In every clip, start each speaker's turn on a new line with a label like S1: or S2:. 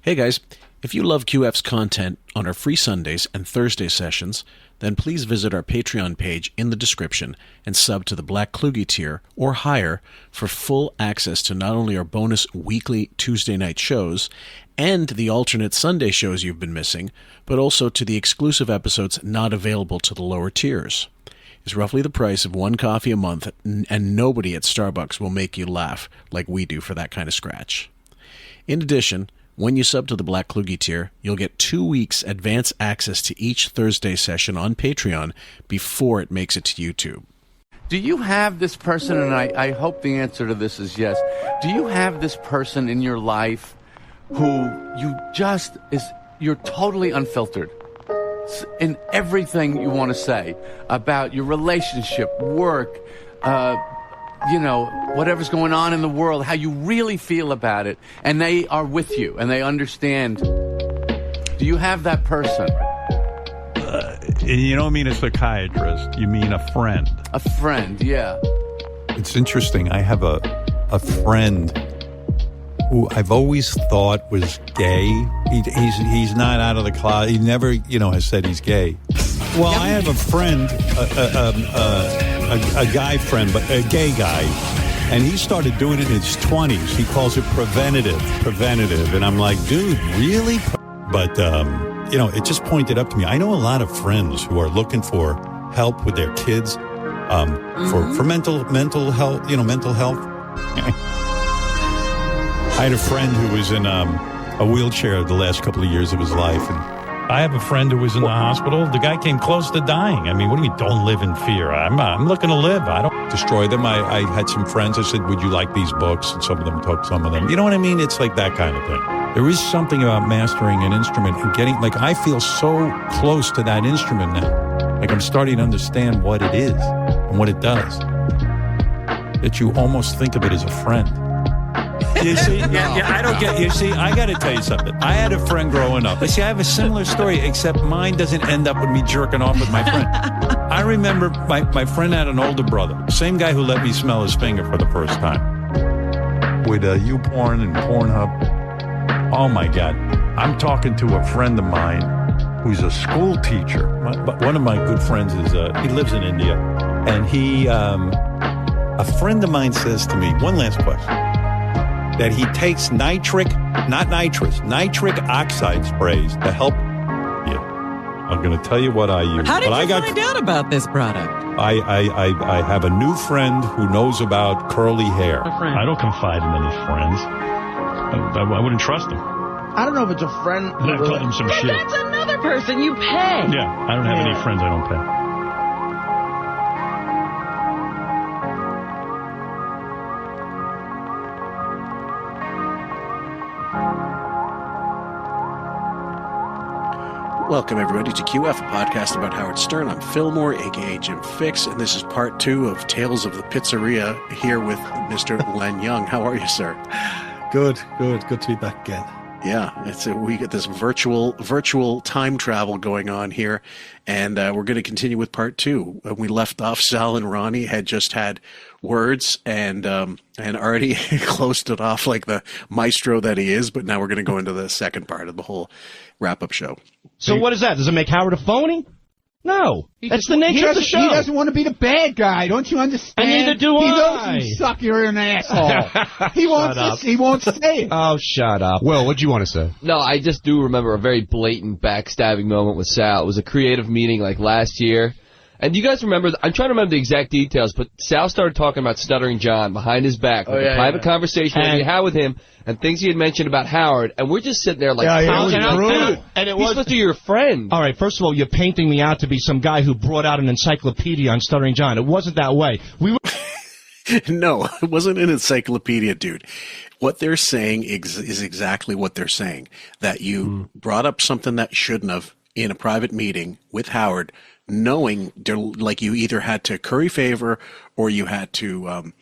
S1: Hey guys, if you love QF's content on our free Sundays and Thursday sessions, then please visit our Patreon page in the description and sub to the Black Kluge tier or higher for full access to not only our bonus weekly Tuesday night shows and the alternate Sunday shows you've been missing, but also to the exclusive episodes not available to the lower tiers. It's roughly the price of one coffee a month, and nobody at Starbucks will make you laugh like we do for that kind of scratch. In addition, when you sub to the Black Kluge tier, you'll get 2 weeks advance access to each Thursday session on Patreon before it makes it to YouTube.
S2: Do you have this person, and I hope the answer to this is yes, do you have this person in your life who you're totally unfiltered in everything you want to say about your relationship, work, whatever's going on in the world, how you really feel about it, and they are with you and they understand? Do you have that person?
S3: You don't mean a psychiatrist, you mean a friend.
S2: A friend, yeah.
S3: It's interesting. I have a friend who I've always thought was gay. He's not out of the closet. He never, has said he's gay. Well, I have a friend, a guy friend, but a gay guy, and he started doing it in his 20s. He calls it preventative, and I'm like, dude, really? But it just pointed up to me. I know a lot of friends who are looking for help with their kids, for mental health, mental health. I had a friend who was in a wheelchair the last couple of years of his life, and I have a friend who was in the hospital. The guy came close to dying. I mean, what do you mean, don't live in fear? I'm looking to live. I don't destroy them. I had some friends. I said, would you like these books? And some of them took some of them. You know what I mean? It's like that kind of thing. There is something about mastering an instrument and getting, I feel so close to that instrument now. Like I'm starting to understand what it is and what it does, that you almost think of it as a friend. You see, I don't get. You see, I got to tell you something. I had a friend growing up. I have a similar story, except mine doesn't end up with me jerking off with my friend. I remember my friend had an older brother, same guy who let me smell his finger for the first time, with YouPorn and Pornhub. Oh my God, I'm talking to a friend of mine who's a school teacher. One of my good friends is he lives in India, and a friend of mine says to me, one last question, that he takes nitric oxide sprays to help you. I'm going to tell you what I use.
S4: How did you find out about this product?
S3: I have a new friend who knows about curly hair. I don't confide in any friends. I wouldn't trust them.
S5: I don't know if it's a friend.
S3: I've told them some shit.
S4: That's another person you pay.
S3: Yeah, I don't have any friends I don't pay.
S1: Welcome, everybody, to QF, a podcast about Howard Stern. I'm Fillmore, a.k.a. Jim Fix, and this is part 2 of Tales of the Pitzzeria, here with Mr. Len Young. How are you, sir?
S6: Good to be back again.
S1: Yeah, we get this virtual time travel going on here, and we're going to continue with part 2. When we left off, Sal and Ronnie had just had words and already closed it off like the maestro that he is, but now we're going to go into the second part of the whole wrap-up show.
S5: So what is that? Does it make Howard a phony? No. That's the nature of the show.
S7: He doesn't want to be the bad guy. Don't you understand?
S5: And neither do
S7: I. He
S5: knows
S7: you suck. You're an asshole. He won't say it.
S5: Oh, shut up. Will, what'd you want to say?
S8: No, I just do remember a very blatant backstabbing moment with Sal. It was a creative meeting like last year. And do you guys remember, I'm trying to remember the exact details, but Sal started talking about Stuttering John behind his back, like a private conversation that he had with him, and things he had mentioned about Howard, and we're just sitting there like,
S5: and it was
S8: supposed to be your friend.
S5: All right, first of all, you're painting me out to be some guy who brought out an encyclopedia on Stuttering John. It wasn't that way. We were...
S1: No, it wasn't an encyclopedia, dude. What they're saying is exactly what they're saying, that you brought up something that shouldn't have in a private meeting with Howard, knowing like you either had to curry favor or you had to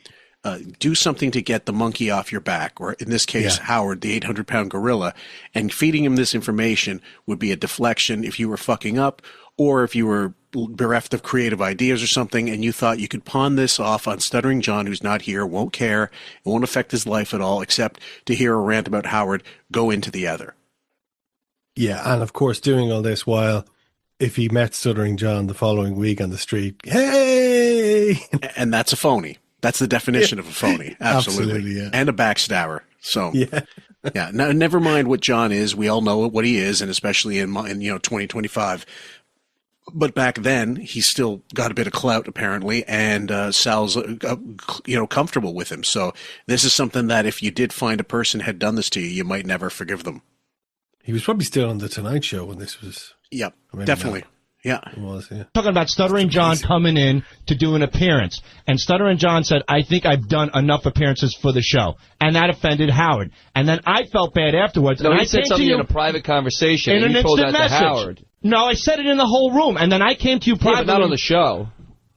S1: do something to get the monkey off your back, or in this case, Howard, the 800-pound gorilla, and feeding him this information would be a deflection if you were fucking up or if you were bereft of creative ideas or something, and you thought you could pawn this off on Stuttering John, who's not here, won't care, it won't affect his life at all, except to hear a rant about Howard go into the other.
S6: Yeah, and of course doing all this while if he met Stuttering John the following week on the street, hey!
S1: And that's a phony. That's the definition of a phony. Absolutely.
S6: Yeah.
S1: And a backstabber. So,
S6: yeah.
S1: Yeah. Now, never mind what John is. We all know what he is, and especially in 2025. But back then, he's still got a bit of clout, apparently, and Sal's, comfortable with him. So this is something that if you did find a person had done this to you, you might never forgive them.
S6: He was probably still on the Tonight Show when this was.
S1: Yep, definitely.
S6: Not.
S1: Yeah.
S6: It was, yeah.
S5: Talking about Stuttering John coming in to do an appearance. And Stuttering John said, I think I've done enough appearances for the show. And that offended Howard. And then I felt bad afterwards.
S8: No,
S5: and
S8: he said something in a private conversation, and you told that to Howard.
S5: No, I said it in the whole room. And then I came to you privately.
S8: Yeah, but not on the show.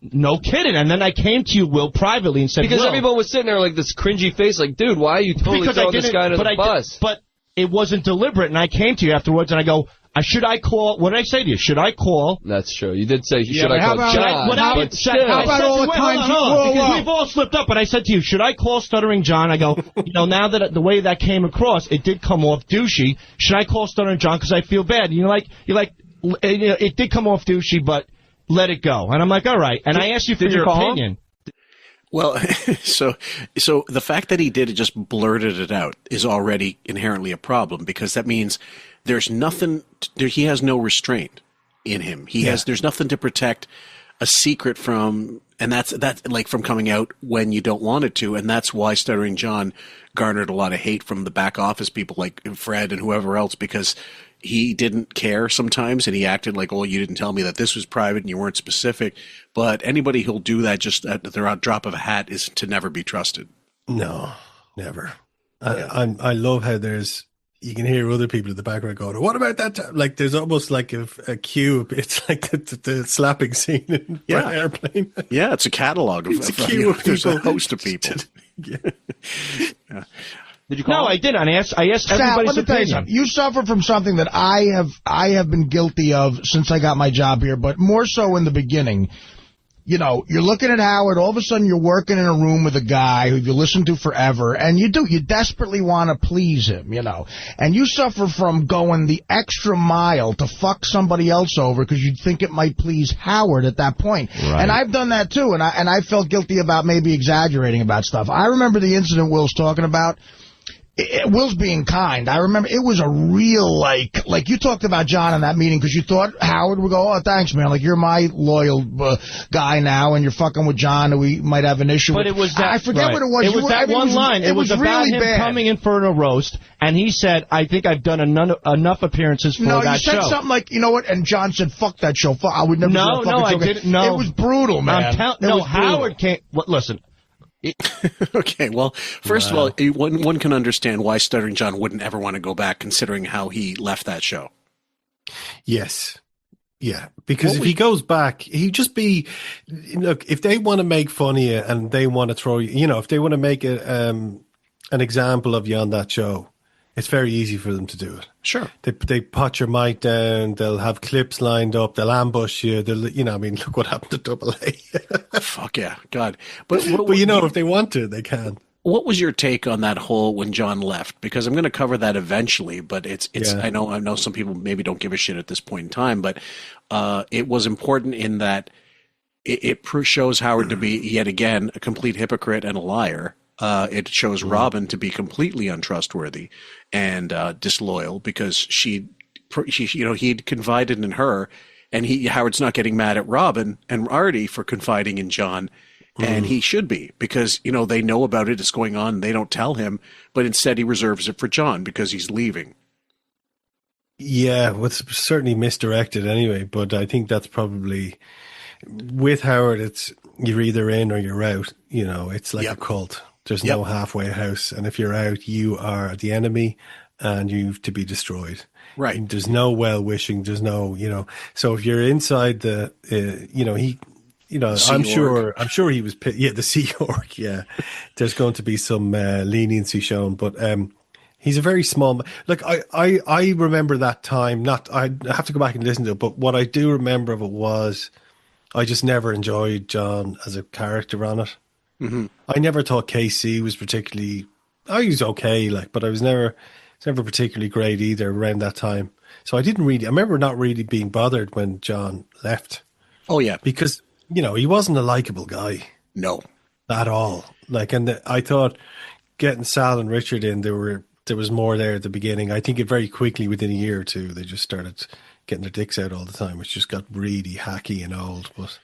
S5: No kidding. And then I came to you, Will, privately and said,
S8: because
S5: Will,
S8: everyone was sitting there like this cringy face, like, dude, why are you totally throwing this guy under the bus?
S5: But it wasn't deliberate. And I came to you afterwards, and I go, should I call? What did I say to you? Should I call?
S8: That's true. You did say, should I call John?
S7: How about all the times
S5: because we've all slipped up, but I said to you, should I call Stuttering John? I go, now that the way that came across, it did come off douchey. Should I call Stuttering John because I feel bad? You're like, it did come off douchey, but let it go. And I'm like, all right. And I asked you for your opinion.
S1: Well, so the fact that he did it, just blurted it out, is already inherently a problem, because that means there's nothing. He has no restraint in him. There's nothing to protect a secret from, and that's like from coming out when you don't want it to, and that's why Stuttering John garnered a lot of hate from the back office people like Fred and whoever else, because he didn't care sometimes, and he acted like, oh, you didn't tell me that this was private and you weren't specific. But anybody who'll do that just at the drop of a hat is to never be trusted.
S6: No, never. I love how you can hear other people in the background going, what about that? Like there's almost like a cue. It's like the slapping scene in Airplane.
S1: Yeah, it's a catalog of
S6: a queue of
S1: there's
S6: people.
S1: a host of people.
S6: Yeah.
S5: Did you call? No, I didn't. I asked
S7: Sal,
S5: everybody's
S7: let me tell you
S5: opinion.
S7: something. You suffer from something that I have been guilty of since I got my job here, but more so in the beginning. You're looking at Howard, all of a sudden you're working in a room with a guy who you listen to forever, and you desperately want to please him, and you suffer from going the extra mile to fuck somebody else over because you think it might please Howard at that point. Right. And I've done that too, and I felt guilty about maybe exaggerating about stuff. I remember the incident Will's talking about. Will's being kind. I remember it was a real, like you talked about John in that meeting because you thought Howard would go, oh, thanks, man. Like, you're my loyal guy now, and you're fucking with John, and we might have an issue.
S5: But it was that,
S7: I forget what it was.
S5: It was that one line. It was about
S7: really
S5: him
S7: bad.
S5: coming in for a roast, and he said, I think I've done enough appearances for that show.
S7: No, you said something like, you know what, and John said, fuck that show. I would never do a fucking show.
S5: I didn't. No.
S7: It was brutal, man.
S5: Howard can't. Listen.
S1: Okay, well, first of all, one can understand why Stuttering John wouldn't ever want to go back, considering how he left that show.
S6: Yes. Yeah, because if he goes back, he'd just be, look, if they want to make fun of you and they want to throw you, if they want to make an example of you on that show, it's very easy for them to do it.
S1: Sure.
S6: They pot your mic down, they'll have clips lined up, they'll ambush you, look what happened to Double A.
S1: Fuck yeah, God. But
S6: if they want to, they can.
S1: What was your take on that whole when John left? Because I'm going to cover that eventually, but it's. I know some people maybe don't give a shit at this point in time, but it was important in that it shows Howard to be yet again a complete hypocrite and a liar. It shows Robin to be completely untrustworthy and disloyal because he'd confided in her, and Howard's not getting mad at Robin and Artie for confiding in John, and he should be because they know about it. It's going on. And they don't tell him, but instead he reserves it for John because he's leaving.
S6: Yeah, well, it's certainly misdirected anyway. But I think that's probably with Howard. It's you're either in or you're out. It's like a cult. There's no halfway house. And if you're out, you are the enemy and you've to be destroyed.
S1: Right.
S6: And there's no well-wishing. There's no, so if you're inside the, I'm sure he was, the Sea Org. Yeah. There's going to be some leniency shown, but he's a very small, look, I remember that time, I have to go back and listen to it, but what I do remember of it was I just never enjoyed John as a character on it. Mm-hmm. I never thought KC was particularly. I was okay, but I was never It's never particularly great either around that time. So I remember not really being bothered when John left.
S1: Oh, yeah.
S6: Because, he wasn't a likable guy.
S1: No.
S6: At all. I thought getting Sal and Richard in, there was more there at the beginning. I think within a year or two, they just started getting their dicks out all the time, which just got really hacky and old. But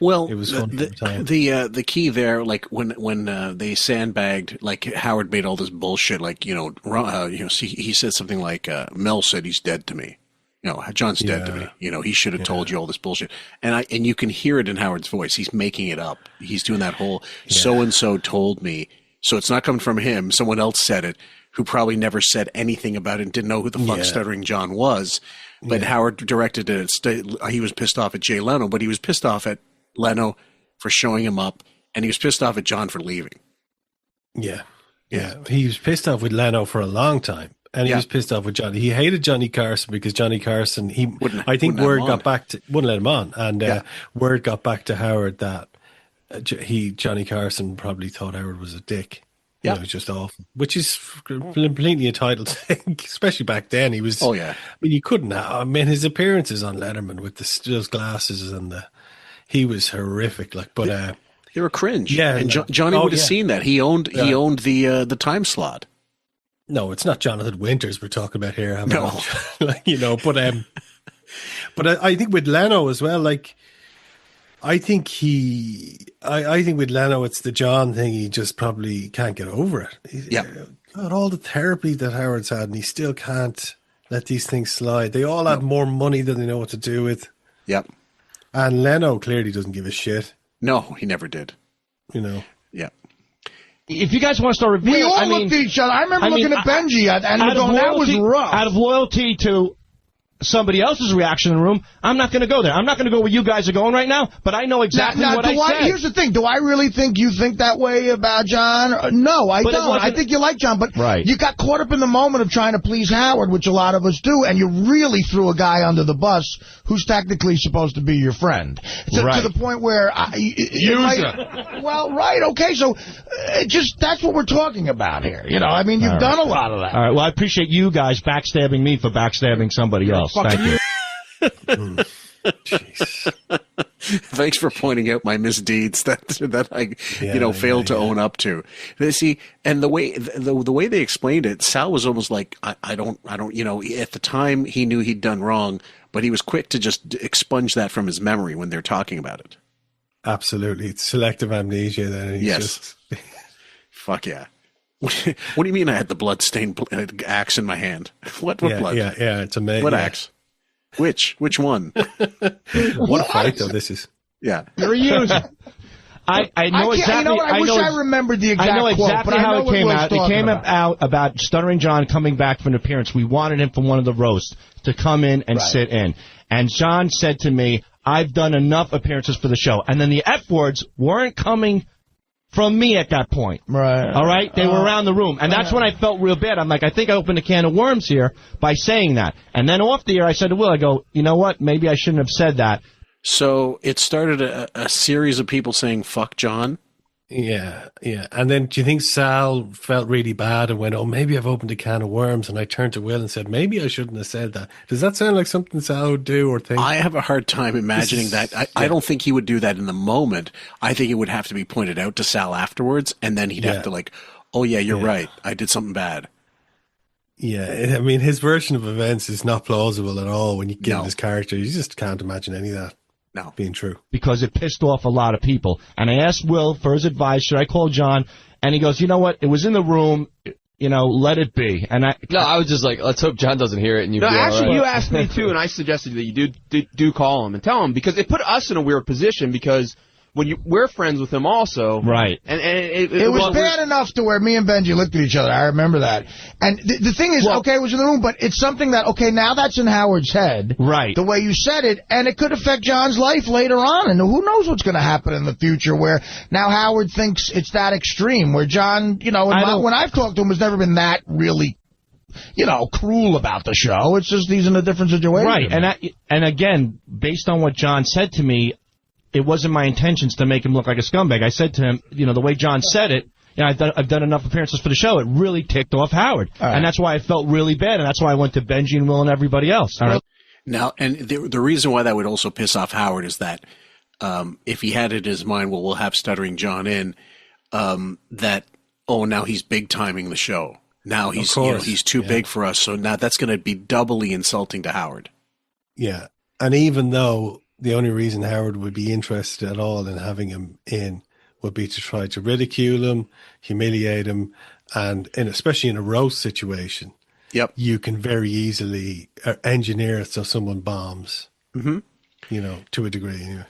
S1: well,
S6: it was fun at the time.
S1: The key there, like when they sandbagged, like Howard made all this bullshit, like he said something like Mel said he's dead to me. John's dead to me. He should have told you all this bullshit. And you can hear it in Howard's voice. He's making it up. He's doing that whole so-and-so told me. So it's not coming from him. Someone else said it, who probably never said anything about it and didn't know who the fuck Stuttering John was. But Howard directed it. He was pissed off at Jay Leno, but he was pissed off at Leno for showing him up, and he was pissed off at John for leaving.
S6: Yeah. He was pissed off with Leno for a long time. And he was pissed off with Johnny. He hated Johnny Carson because Johnny Carson, word got back to, wouldn't let him on. And word got back to Howard that Johnny Carson probably thought Howard was a dick. It was just awful, which is completely entitled to think, especially back then. He was, you couldn't his appearances on Letterman with those glasses he was horrific. But
S1: they were cringe.
S6: Yeah.
S1: And Johnny would have seen that. He owned the time slot.
S6: No, it's not Jonathan Winters we're talking about here.
S1: No.
S6: But I think with Leno as well, I think with Leno, it's the John thing. He just probably can't get over it. God, all the therapy that Howard's had, and he still can't let these things slide. They all have more money than they know what to do with.
S1: Yep.
S6: And Leno clearly doesn't give a shit.
S1: No, he never did.
S6: Yep.
S5: If you guys want to start reviewing,
S7: we all looked at each other. I remember looking at Benji and going, that was rough.
S5: Out of loyalty to somebody else's reaction in the room, I'm not going to go there. I'm not going to go where you guys are going right now, but I know exactly what I said.
S7: Here's the thing. Do I really think you think that way about John? No, I don't. I think you like John, but you got caught up in the moment of trying to please Howard, which a lot of us do, and you really threw a guy under the bus who's technically supposed to be your friend. To the point where... okay, so that's what we're talking about here. You've done a lot of that.
S5: All right, well, I appreciate you guys backstabbing me for backstabbing somebody else. Thank you.
S1: Thanks for pointing out my misdeeds that I failed to own up to. See, and the way they explained it, Sal was almost like I don't at the time he knew he'd done wrong, but he was quick to just expunge that from his memory when they're talking about it.
S6: Absolutely, it's selective amnesia. Then
S1: yes, fuck yeah. What do you mean I had the blood-stained axe in my hand? What blood?
S6: Yeah, it's amazing.
S1: What axe? Which one?
S6: What a fight, though, this is.
S1: Yeah.
S5: You're a user. I know exactly.
S7: I wish I remembered the exact
S5: quote. I know exactly
S7: quote,
S5: how it came out. It came
S7: out
S5: about Stuttering John coming back for an appearance. We wanted him from one of the roasts to come in and sit in. And John said to me, I've done enough appearances for the show. And then the F words weren't coming from me at that point.
S7: Right.
S5: All right? They were around the room. And that's when I felt real bad. I'm like, I think I opened a can of worms here by saying that. And then off the air, I said to Will, I go, you know what? Maybe I shouldn't have said that.
S1: So it started a series of people saying, fuck John.
S6: Yeah. And then do you think Sal felt really bad and went, oh, maybe I've opened a can of worms? And I turned to Will and said, maybe I shouldn't have said that. Does that sound like something Sal would do or think?
S1: I have a hard time imagining that. I don't think he would do that in the moment. I think it would have to be pointed out to Sal afterwards, and then he'd have to oh, yeah, you're right. I did something bad.
S6: Yeah, I mean, his version of events is not plausible at all when you give him his character. You just can't imagine any of that.
S1: No.
S6: Being true.
S5: Because it pissed off a lot of people. And I asked Will for his advice, should I call John? And he goes, you know what? It was in the room. Let it be. And
S8: I was just like, let's hope John doesn't hear it. And
S9: actually, you asked me too, and I suggested that you do call him and tell him, because it put us in a weird position, because we're friends with him also.
S5: Right.
S9: And
S7: it was bad enough to where me and Benji looked at each other. I remember that. And the thing is, it was in the room, but it's something that, now that's in Howard's head.
S5: Right.
S7: The way you said it, and it could affect John's life later on. And who knows what's going to happen in the future where now Howard thinks it's that extreme, where John, when I've talked to him, has never been that really cruel about the show. It's just he's in a different situation.
S5: Right. And again, based on what John said to me, it wasn't my intentions to make him look like a scumbag. I said to him, the way John said it, I've done enough appearances for the show. It really ticked off Howard, and that's why I felt really bad, and that's why I went to Benji and Will and everybody else. All right.
S1: Now, and the reason why that would also piss off Howard is that if he had it in his mind, well, we'll have Stuttering John in, that now he's big timing the show. Now he's he's too big for us, so now that's going to be doubly insulting to Howard.
S6: Yeah, and even though the only reason Howard would be interested at all in having him in would be to try to ridicule him, humiliate him, and especially in a roast situation, you can very easily engineer it so someone bombs. To a degree. Anyway.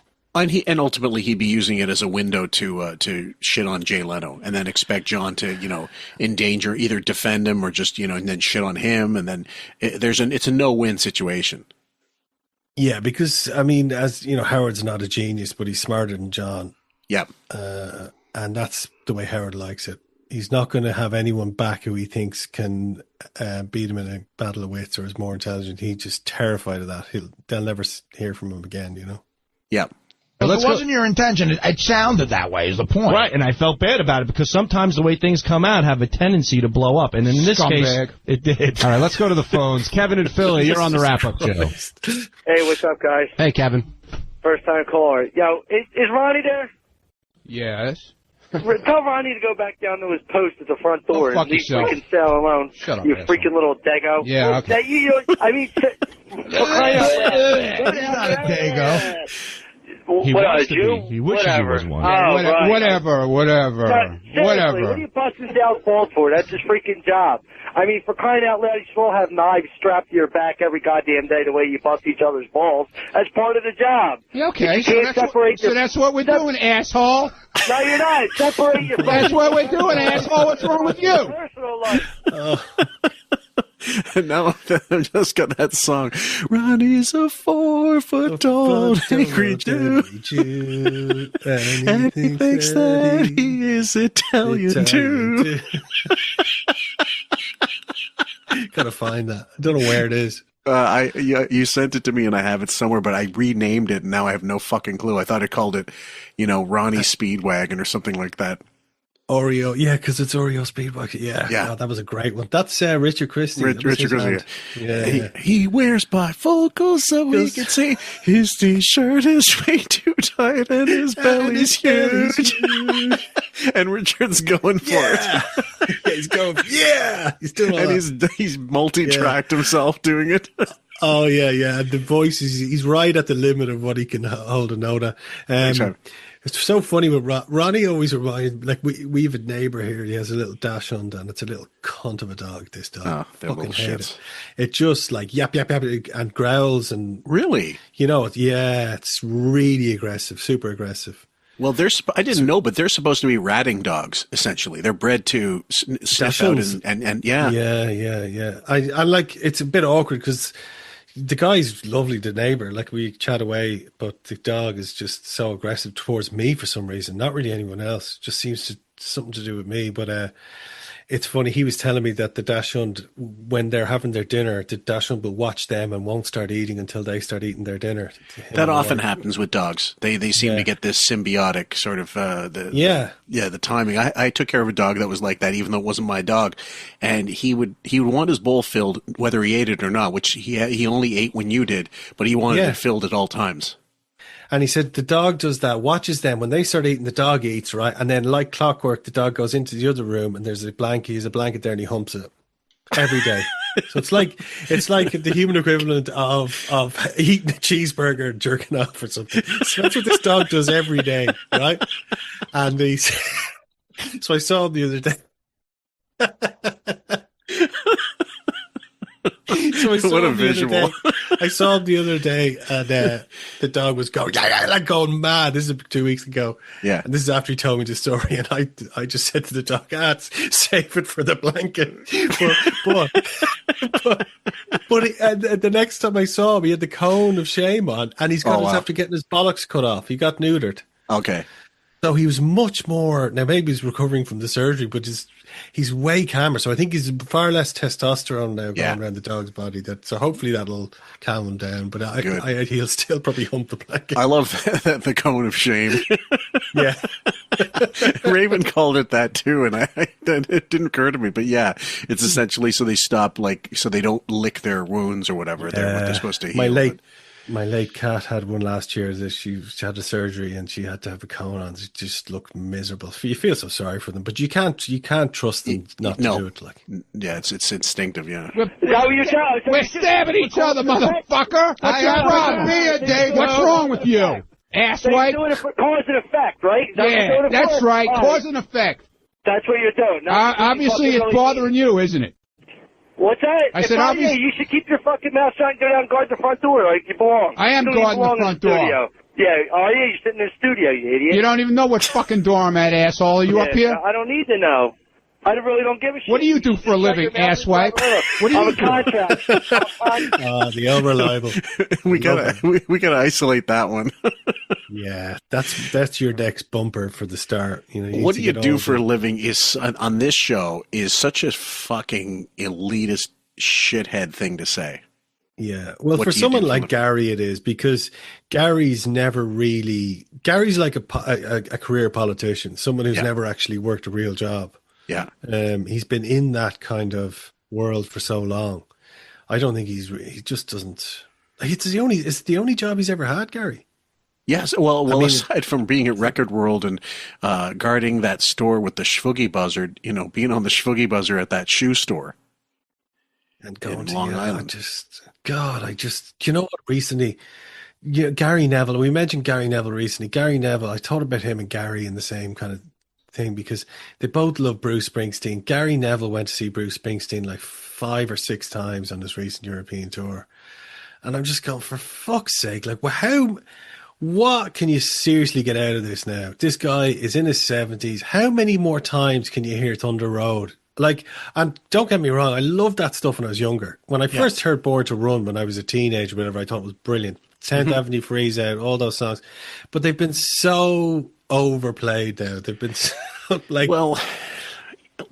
S1: And ultimately he'd be using it as a window to shit on Jay Leno, and then expect John to endanger, either defend him or just and then shit on him, and then it's a no-win situation.
S6: Yeah, because I mean, as you know, Howard's not a genius, but he's smarter than John.
S1: Yep.
S6: And that's the way Howard likes it. He's not going to have anyone back who he thinks can beat him in a battle of wits or is more intelligent. He's just terrified of that. They'll never hear from him again.
S1: Yep.
S7: If it wasn't your intention, it sounded that way is the point.
S5: Right, and I felt bad about it because sometimes the way things come out have a tendency to blow up, and in this case, it did.
S10: All right, let's go to the phones. Kevin in Philly, you're on the wrap-up show.
S11: Hey, what's up, guys?
S10: Hey, Kevin.
S11: First-time caller. Yo, is Ronnie there?
S10: Yes.
S11: Tell Ronnie to go back down to his post at the front door and leave freaking Sal alone.
S10: Shut up,
S11: you
S10: asshole.
S11: freaking little dago.
S10: Yeah, okay.
S11: I mean, for crying out loud.
S7: He's not a dago.
S5: He
S11: What,
S5: wants
S11: a
S5: to
S11: Jew?
S5: be. He wishes he was one.
S11: Oh, right.
S10: Whatever.
S11: Seriously, what are you busting Sal's balls for? That's his freaking job. I mean, for crying out loud, you should all have knives strapped to your back every goddamn day the way you bust each other's balls. That's part of the job.
S10: Yeah, okay,
S11: So
S10: that's what we're doing, asshole.
S11: No, you're not. Separate your
S10: That's what we're doing, asshole. What's wrong with you?
S11: personal life.
S1: Now I've just got that song. Ronnie's a 4-foot tall angry Jew, and he thinks that he is Italian too.
S6: Gotta find that. I don't know where it is.
S1: You sent it to me and I have it somewhere, but I renamed it and now I have no fucking clue. I thought I called it, Ronnie Speedwagon or something like that.
S6: Oreo, yeah, because it's Oreo Speedwagon. Yeah. Oh, that was a great one. That's Richard Christie.
S1: Richard Christie.
S6: Yeah.
S1: He wears bifocals so we can see his t-shirt is way too tight and his belly's huge. And Richard's going for it.
S6: He's going. Yeah, he's doing. All
S1: and he's multi-tracked himself doing it.
S6: Oh yeah. The voice he's right at the limit of what he can hold a note at. It's so funny with Ronnie. Always reminds, like we have a neighbor here. He has a little dachshund, and it's a little cunt of a dog. This dog, fucking hate it. It just like yap and growls and
S1: really,
S6: it's really aggressive, super aggressive.
S1: Well, I didn't know, but they're supposed to be ratting dogs. Essentially, they're bred to sniff out and yeah.
S6: Yeah. I like it's a bit awkward because the guy's lovely, the neighbor. Like we chat away, but the dog is just so aggressive towards me for some reason. Not really anyone else. Just seems to something to do with me. But it's funny. He was telling me that the dachshund, when they're having their dinner, the dachshund will watch them and won't start eating until they start eating their dinner.
S1: That often happens with dogs. They seem to get this symbiotic sort of the timing. I took care of a dog that was like that, even though it wasn't my dog, and he would want his bowl filled whether he ate it or not, which he only ate when you did, but he wanted it filled at all times.
S6: And he said the dog does that, watches them. When they start eating, the dog eats, right? And then like clockwork, the dog goes into the other room and there's a blanket. He has a blanket there and he humps it every day. So it's like the human equivalent of eating a cheeseburger and jerking off or something. So that's what this dog does every day, right? And so I saw him the other day. What a visual. I saw him the other day and the dog was going, like going mad. This is 2 weeks ago. Yeah. And this is after he told me the story. And I just said to the dog, save it for the blanket. But the next time I saw him, he had the cone of shame on and he's got after getting his bollocks cut off. He got neutered.
S1: Okay.
S6: So he was much more, now maybe he's recovering from the surgery, but he's way calmer. So I think he's far less testosterone now going around the dog's body. So hopefully that'll calm him down. But he'll still probably hump the blanket.
S1: I love the cone of shame.
S6: Yeah.
S1: Raven called it that too, and it didn't occur to me. But yeah, it's essentially so they stop, so they don't lick their wounds or whatever. They're what they're supposed to heal.
S6: My late cat had one last year that she had a surgery and she had to have a cone on. It just looked miserable. You feel so sorry for them, but you can't trust them not to do it. Like,
S1: yeah, it's instinctive. Yeah.
S10: We're stabbing each other, motherfucker. What's your problem? What's wrong with you? Asswipe.
S11: You're doing it for cause and effect, right?
S10: Yeah, that's right. Cause and effect.
S11: That's what you're doing.
S10: Obviously, it's bothering you, isn't it?
S11: What's that?
S10: I said, obviously,
S11: you should keep your fucking mouth shut and go down and guard the front door like you belong.
S10: I am guarding the front door.
S11: Yeah, you're sitting in the studio, you idiot.
S10: You don't even know what fucking door I'm at, asshole. Are you up here?
S11: I don't need to know. I really don't give a shit.
S10: What do you do for a living, asswipe? What do you do?
S11: I'm a contract.
S6: The unreliable.
S1: we gotta isolate that one.
S6: Yeah, that's your next bumper for the start.
S1: What do you do for a living is on this show is such a fucking elitist shithead thing to say.
S6: Yeah, well, for someone like Gary, it is because Gary's like a career politician, someone who's never actually worked a real job.
S1: Yeah.
S6: He's been in that kind of world for so long. I don't think he just doesn't. It's the only job he's ever had, Gary.
S1: Yes. Well, aside from being at Record World and guarding that store with the Schvoogie Buzzer, being on the Schvoogie Buzzer at that shoe store.
S6: And going to
S1: Long Island.
S6: You know what, recently, Gary Neville, we mentioned Gary Neville recently. Gary Neville, I thought about him and Gary in the same kind of thing because they both love Bruce Springsteen. Gary Neville went to see Bruce Springsteen like 5 or 6 times on this recent European tour. And I'm just going, for fuck's sake, like, what can you seriously get out of this now? This guy is in his 70s. How many more times can you hear Thunder Road? Like, and don't get me wrong, I loved that stuff when I was younger. When I first heard Born to Run when I was a teenager, whatever, I thought it was brilliant. 10th Avenue Freeze Out, all those songs. But they've been so overplayed now. They've been so,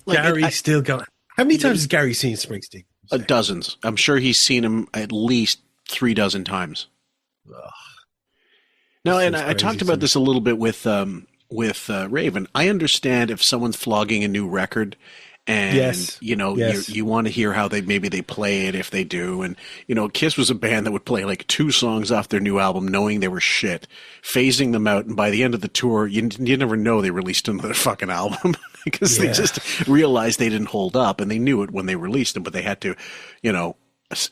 S6: Gary's still going. How many times has Gary seen Springsteen?
S1: Dozens. I'm sure he's seen him at least 3 dozen times. No, and I talked about this a little bit with Raven. I understand if someone's flogging a new record and you want to hear how they play it if they do. And Kiss was a band that would play like 2 songs off their new album knowing they were shit, phasing them out, and by the end of the tour you never know they released another fucking album because they just realized they didn't hold up, and they knew it when they released them, but they had to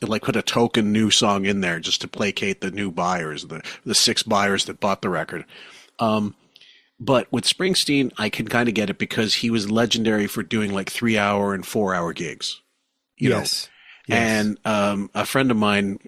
S1: like put a token new song in there just to placate the new buyers, the 6 buyers that bought the record. But with Springsteen, I can kind of get it because he was legendary for doing like 3-hour and 4-hour gigs. You know? And a friend of mine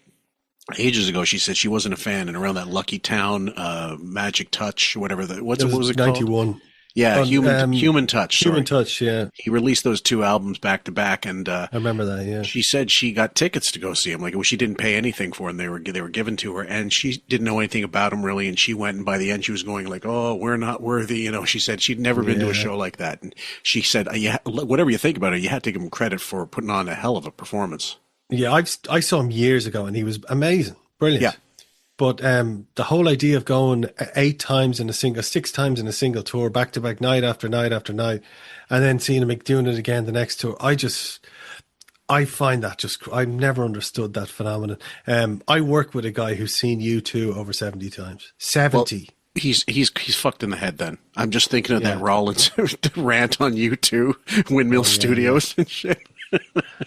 S1: ages ago, she said she wasn't a fan, and around that Lucky Town, Magic Touch, whatever what was it
S6: 91.
S1: called? Yeah, Human Touch. Sorry.
S6: Human Touch, yeah.
S1: He released those 2 albums back to back, and
S6: I remember that. Yeah,
S1: she said she got tickets to go see him. Like, she didn't pay anything for them; they were given to her, and she didn't know anything about him really. And she went, and by the end, she was going like, "Oh, we're not worthy." She said she'd never been to a show like that, and she said, "Whatever you think about it, you had to give him credit for putting on a hell of a performance." Yeah,
S6: I saw him years ago, and he was amazing, brilliant. Yeah. But the whole idea of going 6 times in a single tour, back to back, night after night after night, and then seeing him doing it again the next tour, I find that I've never understood that phenomenon. I work with a guy who's seen U2 over 70 times. 70.
S1: Well, he's fucked in the head then. I'm just thinking of that Rollins rant on U2, Windmill Studios and shit.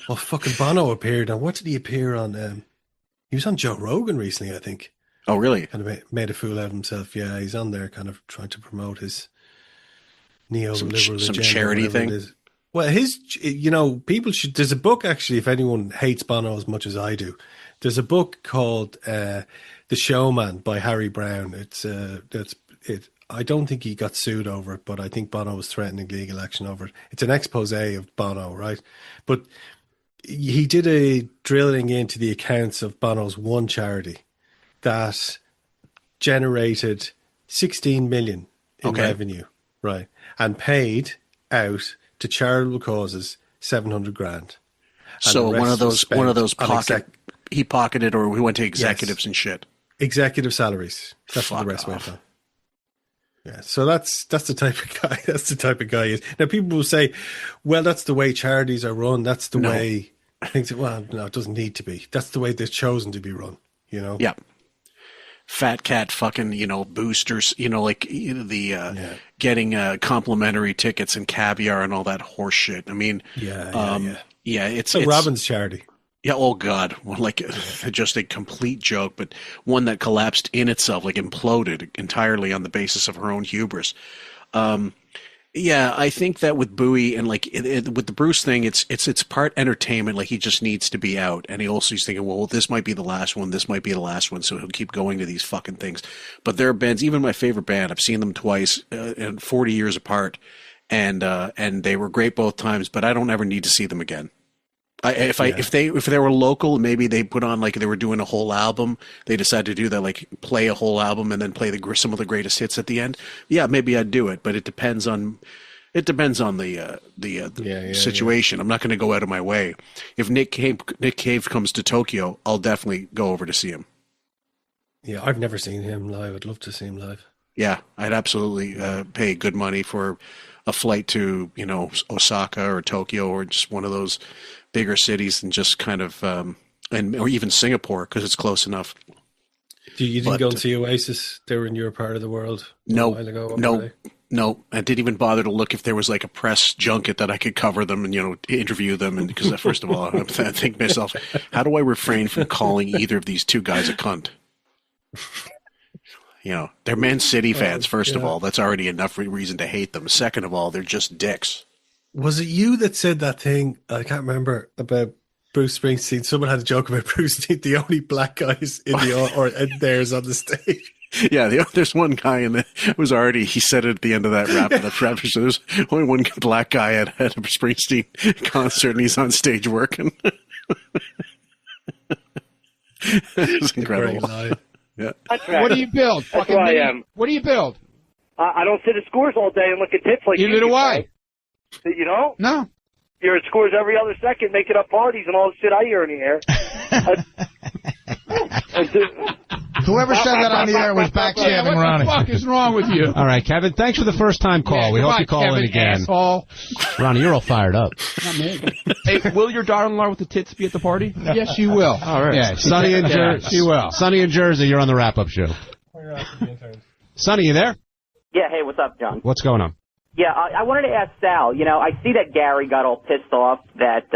S6: Well, fucking Bono appeared on, what did he appear on? He was on Joe Rogan recently, I think.
S1: Oh, really?
S6: Kind of made a fool out of himself. Yeah, he's on there kind of trying to promote his neoliberal
S1: some charity thing.
S6: Well, people should. There's a book, actually, if anyone hates Bono as much as I do. There's a book called The Showman by Harry Brown. I don't think he got sued over it, but I think Bono was threatening legal action over it. It's an expose of Bono, right? But he did a drilling into the accounts of Bono's one charity that generated 16 million in revenue, right, and paid out to charitable causes 700 grand.
S1: So one of those he pocketed, or we went to executives and shit.
S6: Executive salaries. That's what the rest went on. Yeah, so that's the type of guy. That's the type of guy he is. Now people will say, "Well, that's the way charities are run. That's the way." I think, well, no, it doesn't need to be. That's the way they're chosen to be run. You know.
S1: Yeah. Fat cat fucking, boosters, like getting complimentary tickets and caviar and all that horse shit. I mean, it's
S6: a Robin's charity.
S1: Yeah. Oh God. Well, just a complete joke, but one that collapsed in itself, imploded entirely on the basis of her own hubris. I think that with Bowie and with the Bruce thing, it's part entertainment. He just needs to be out, and he also is thinking, well, this might be the last one. This might be the last one, so he'll keep going to these fucking things. But there are bands, even my favorite band, I've seen them twice, and 40 years apart, and they were great both times. But I don't ever need to see them again. If they were local, maybe they put on they were doing a whole album. They decided to do that, play a whole album and then play some of the greatest hits at the end. Yeah, maybe I'd do it, but it depends on the situation. I'm not going to go out of my way. If Nick Cave comes to Tokyo, I'll definitely go over to see him.
S6: Yeah, I've never seen him live. I'd love to see him live.
S1: Yeah, I'd absolutely pay good money for a flight to Osaka or Tokyo or just one of those bigger cities, and just kind of or even Singapore, because it's close enough.
S6: You didn't go and see Oasis? They were in your part of the world a while ago.
S1: No. I didn't even bother to look if there was a press junket that I could cover them and interview them. And because first of all, I think to myself, how do I refrain from calling either of these two guys a cunt? They're Man City fans. First of all, that's already enough reason to hate them. Second of all, they're just dicks.
S6: Was it you that said that thing? I can't remember, about Bruce Springsteen. Someone had a joke about Bruce Springsteen, the only black guys in theirs on the stage.
S1: Yeah, there's one guy he said it at the end of that rap. So there's only one black guy at a Springsteen concert, and he's on stage working. It's incredible. Yeah.
S10: What do you build?
S11: That's who I am.
S10: What do you build?
S11: I don't sit at scores all day and look at tits like
S10: Neither do I.
S11: You know?
S10: No.
S11: You're at scores every other second, making up parties and all the shit I hear in the air.
S7: Whoever said that on the air was backstabbing Ronnie.
S10: What the fuck is wrong with you?
S12: All right, Kevin, thanks for the first time call.
S10: Yeah,
S12: we hope you call
S10: Kevin,
S12: in again.
S10: Asshole.
S12: Ronnie, you're all fired up.
S10: Not me.
S9: Hey, will your daughter-in-law with the tits be at the party?
S10: Yes, she will.
S9: All right.
S12: Yeah, Sonny in Jersey.
S10: She will.
S12: Sonny in Jersey, you're on the wrap-up show. Sonny, you there?
S13: Yeah, hey, what's up, John?
S12: What's going on?
S13: Yeah, I wanted to ask Sal, I see that Gary got all pissed off that,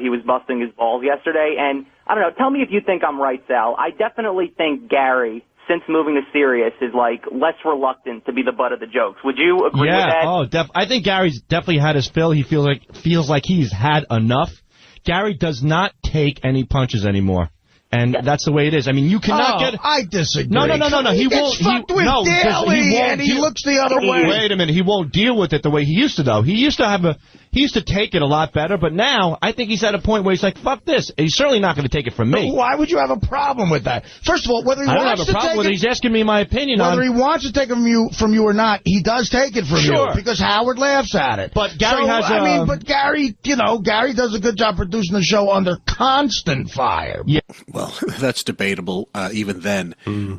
S13: he was busting his balls yesterday, and I don't know, tell me if you think I'm right, Sal. I definitely think Gary, since moving to Sirius, is less reluctant to be the butt of the jokes. Would you agree with that?
S5: I think Gary's definitely had his fill. He feels like he's had enough. Gary does not take any punches anymore. And that's the way it is. I mean, you cannot get...
S7: I disagree.
S5: No. He won't.
S7: He looks the other way.
S5: Wait a minute. He won't deal with it the way he used to, though. He used to take it a lot better, but now I think he's at a point where he's like, fuck this. He's certainly not going to take it from me.
S7: But why would you have a problem with that? First of all, whether he wants to take it...
S5: He's asking me my opinion on...
S7: Whether he wants to take it from you or not, he does take it from you. Because Howard laughs at it.
S5: But Gary
S7: but Gary, Gary does a good job producing the show under constant fire.
S1: Yeah. Well, that's debatable even then.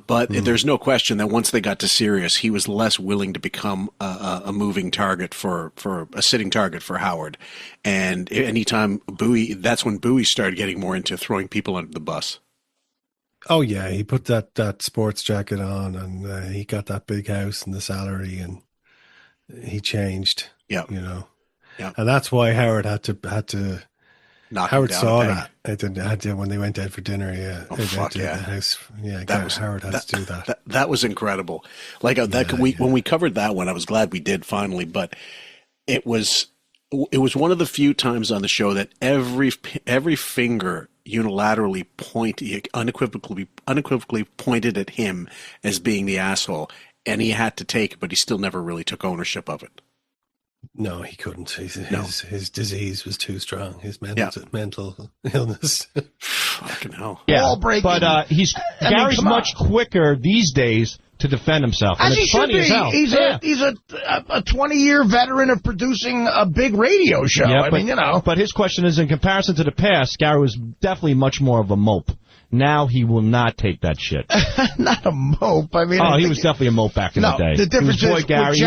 S1: But there's no question that once they got to Sirius, he was less willing to become a moving target for a sitting target for Howard. And anytime Bowie, that's when Bowie started getting more into throwing people under the bus.
S6: Oh, yeah. He put that sports jacket on, and he got that big house and the salary, and he changed.
S1: Yeah.
S6: Yeah. And that's why Howard had to Howard saw that when they went out for dinner. Yeah.
S1: Oh, fuck yeah.
S6: The house. Yeah. Howard had to do that.
S1: That was incredible. When we covered that one, I was glad we did finally, but it was one of the few times on the show that every finger unilaterally unequivocally pointed at him as being the asshole, and he had to take it, but he still never really took ownership of it.
S6: No, he couldn't. His disease was too strong. His mental illness.
S1: Fucking hell.
S5: Yeah, but Gary's much quicker these days to defend himself. And it's funny as hell.
S7: He's a 20-year veteran of producing a big radio show.
S5: Yeah, But his question is, in comparison to the past, Gary was definitely much more of a mope. Now he will not take that shit.
S7: Not a mope. I mean,
S5: he was definitely a mope back in the day.
S7: The difference
S5: Boy
S7: is
S5: Gary,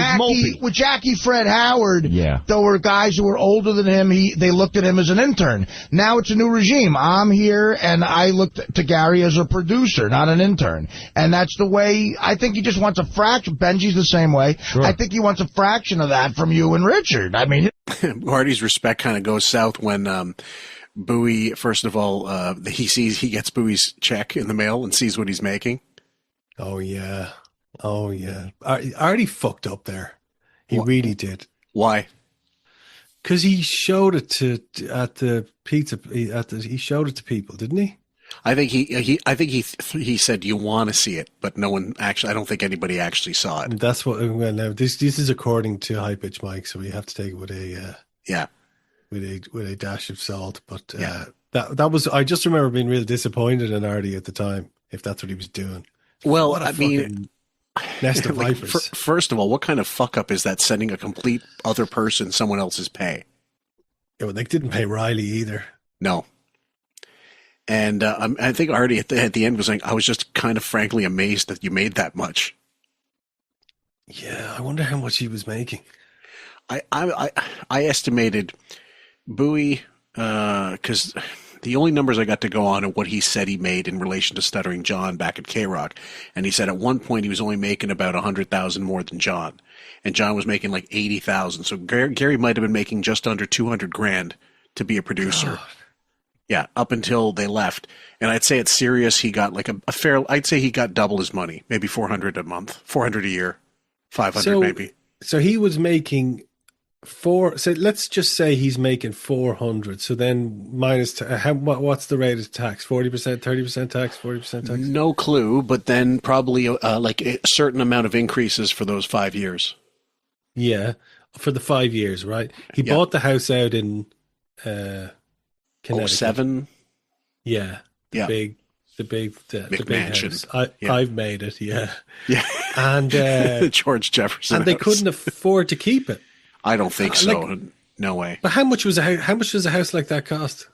S7: with Jackie Fred Howard,
S5: yeah,
S7: there were guys who were older than him. They looked at him as an intern. Now it's a new regime. I'm here, and I looked to Gary as a producer, not an intern. And that's the way. I think he just wants a fraction. Benji's the same way.
S5: Sure.
S7: I think he wants a fraction of that from you and Richard. I mean,
S1: Artie's respect kind of goes south when Bowie, first of all, he gets Bowie's check in the mail and sees what he's making.
S6: Oh yeah. Artie fucked up there. He really did.
S1: Why?
S6: Because he showed it at the pizza. He showed it to people, didn't he?
S1: I think he said you want to see it, but no one actually. I don't think anybody actually saw it.
S6: That's what. Well, now this is according to High Pitch Mike, so we have to take it with a with a dash of salt. But that was. I just remember being real disappointed in Artie at the time, if that's what he was doing.
S1: Well, I mean,
S6: nest of vipers.
S1: First of all, what kind of fuck up is that? Sending a complete other person someone else's pay.
S6: Yeah, well, they didn't pay Riley either.
S1: No. And I think Artie at the end was like, I was just kind of frankly amazed that you made that much.
S6: Yeah, I wonder how much he was making.
S1: I estimated Bowie, because the only numbers I got to go on are what he said he made in relation to Stuttering John back at K-Rock. And he said at one point he was only making about 100,000 more than John. And John was making like 80,000. So Gary might have been making just under 200 grand to be a producer. God. Yeah, up until they left. And I'd say at Sirius he got like a fair, I'd say he got double his money, maybe 400 a month, 400 a year, 500 maybe.
S6: So he was making so let's just say he's making 400. So then minus, what's the rate of tax? 40%, 30% tax, 40% tax?
S1: No clue, but then probably like a certain amount of increases for those 5 years.
S6: Yeah, for the 5 years, right? He bought the house out in Connecticut.
S1: 07?
S6: Yeah. The big
S1: mansion.
S6: House. I've made it, yeah.
S1: Yeah.
S6: And
S1: George Jefferson.
S6: And they
S1: house.
S6: couldn't afford to keep it.
S1: I don't think so. No way.
S6: But how much does a house like that cost?